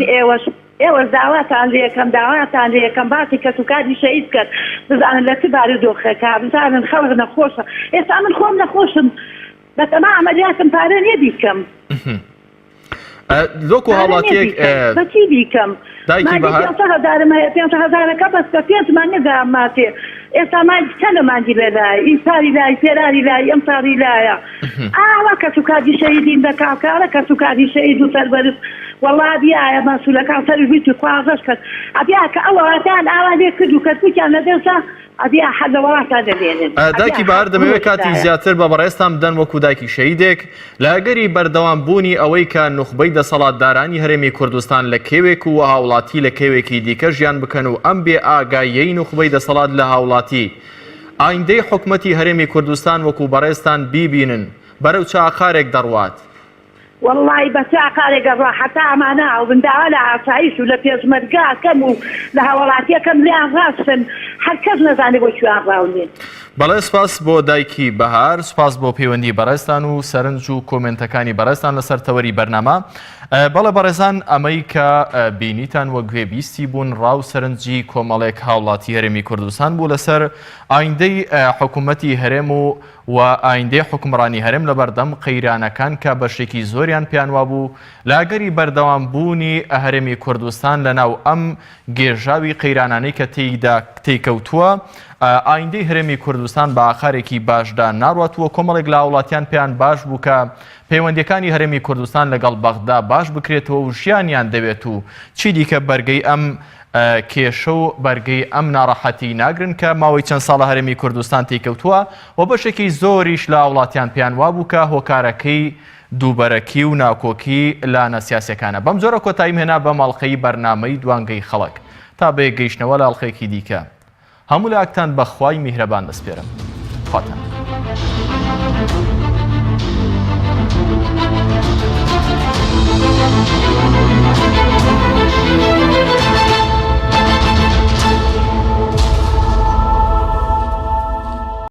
ئێوە داواتان لێ یەکەم داواتان لێ یەکەم باسی کەس و کاری شەهید کرد بزانن لە چ بارودۆخەکە بزانن خەڵک نەخۆشە ئێستا من خۆم نەخۆشم بەتەما ئەمەلیاتم پارە نییە بیکەم لۆکو هاوڵاتیەک بەچی بیکەم دایکی بەهار 500,000ەکە بەستە 5مان نەداماتێ ئێستا مای چەندە مانگی لەلای ئیساری لای پێراری لای ئەم ساڕی لایە ئاوا کەس و کاری شەهیدین دەکاکارە کەس و کاری شەهید و سەربەرز والله بیایە مەسوولەکان سەرویتی خوازەش کرد ئەبیا کە ئەو وڵاتیان ئاوا لێ کرد و کەسویان لەدەسا ئەبیا حەز لە وڵاتان دەمێنن دایکی بەهار دەمەوێت کاتی زیاتر بە بەڕێستان بدەن وەکو دایکی شەهیدێک لاگەری بەردەوام بوونی ئەوەی کە نوخبەی دەسەڵاتدارانی هەرێمی کوردستان لە کێوێک و هاوڵاتی لە کێوێکی دیکە ژیان بکەن و ئەم بێ ئاگاییەی نوخبەی دەسەڵات لە هاوڵاتی ئایندەی حکومەتی هەرێمی کوردستان وەکو بەڕێستان بیبینن بەرەو چاقارێک دەڕوات والله بس عقاري قرا حتى معنا وبندعوا عصايش ولا بيزمرقا كم ولا هولاتيا كم ليان راسن حركزنا زاني بوشوان راونين بەڵێ سپاس بۆ دایکی بەهار سپاس بۆ پەیوەندی بەڕێستان و سەرنج و کۆمنتەکانی بەڕێستان لەسەر تەوەری بەرنامە بەڵێ بەڕێزان ئەمەی کە بینیتان وە گوێبیستی بوون ڕاو سەرنجی کۆمەڵێک هاوڵاتی هەرێمی کوردستان بوو لەسەر ئایندەی حکوومەتی هەرێم و ئایندەی حکومڕانی هەرێم لە بەردەم قەیرانەکان کە بەشێکی زۆریان پیانوا بوو لاگەری بەردەوام بوونی هەرێمی کوردستان لەناو ئەم گێژاوی قەیرانانەی کە تێیکەوتووە ئایندەی هەرێمی کوردستان بە ئاخارێکی باشدا ناڕاتوە کۆمەڵێک لە وڵاتیان پێیان باش بوو کە پەیوەندیەکانی هەرێمی کوردستان لەگەڵ بەغدا باش بکرێتەوە و ژیانیان دەوێت و چی دیکە بەرگەی ئەم کێشە و بەرگەی ئەم ناڕەحەتی ناگرن کە ماوەی چەند ساڵە هەرێمی کوردستان تێکەوتووە و بەشێکی زۆریش لە وڵاتیان پێیان وابوو کە هۆکارەکەی دووبەرەکی و ناکۆکی لانە سیاسەکانە بەم جۆرە کۆتاییم هێنا بە ماڵقەی بەرنامەی دوانگەی خەڵک تا بە گەیشتنەوە لە ئەڵقەیەکی دیکە هەموو لاکتان بەخوای میهرەبان دەسپێرم خواتان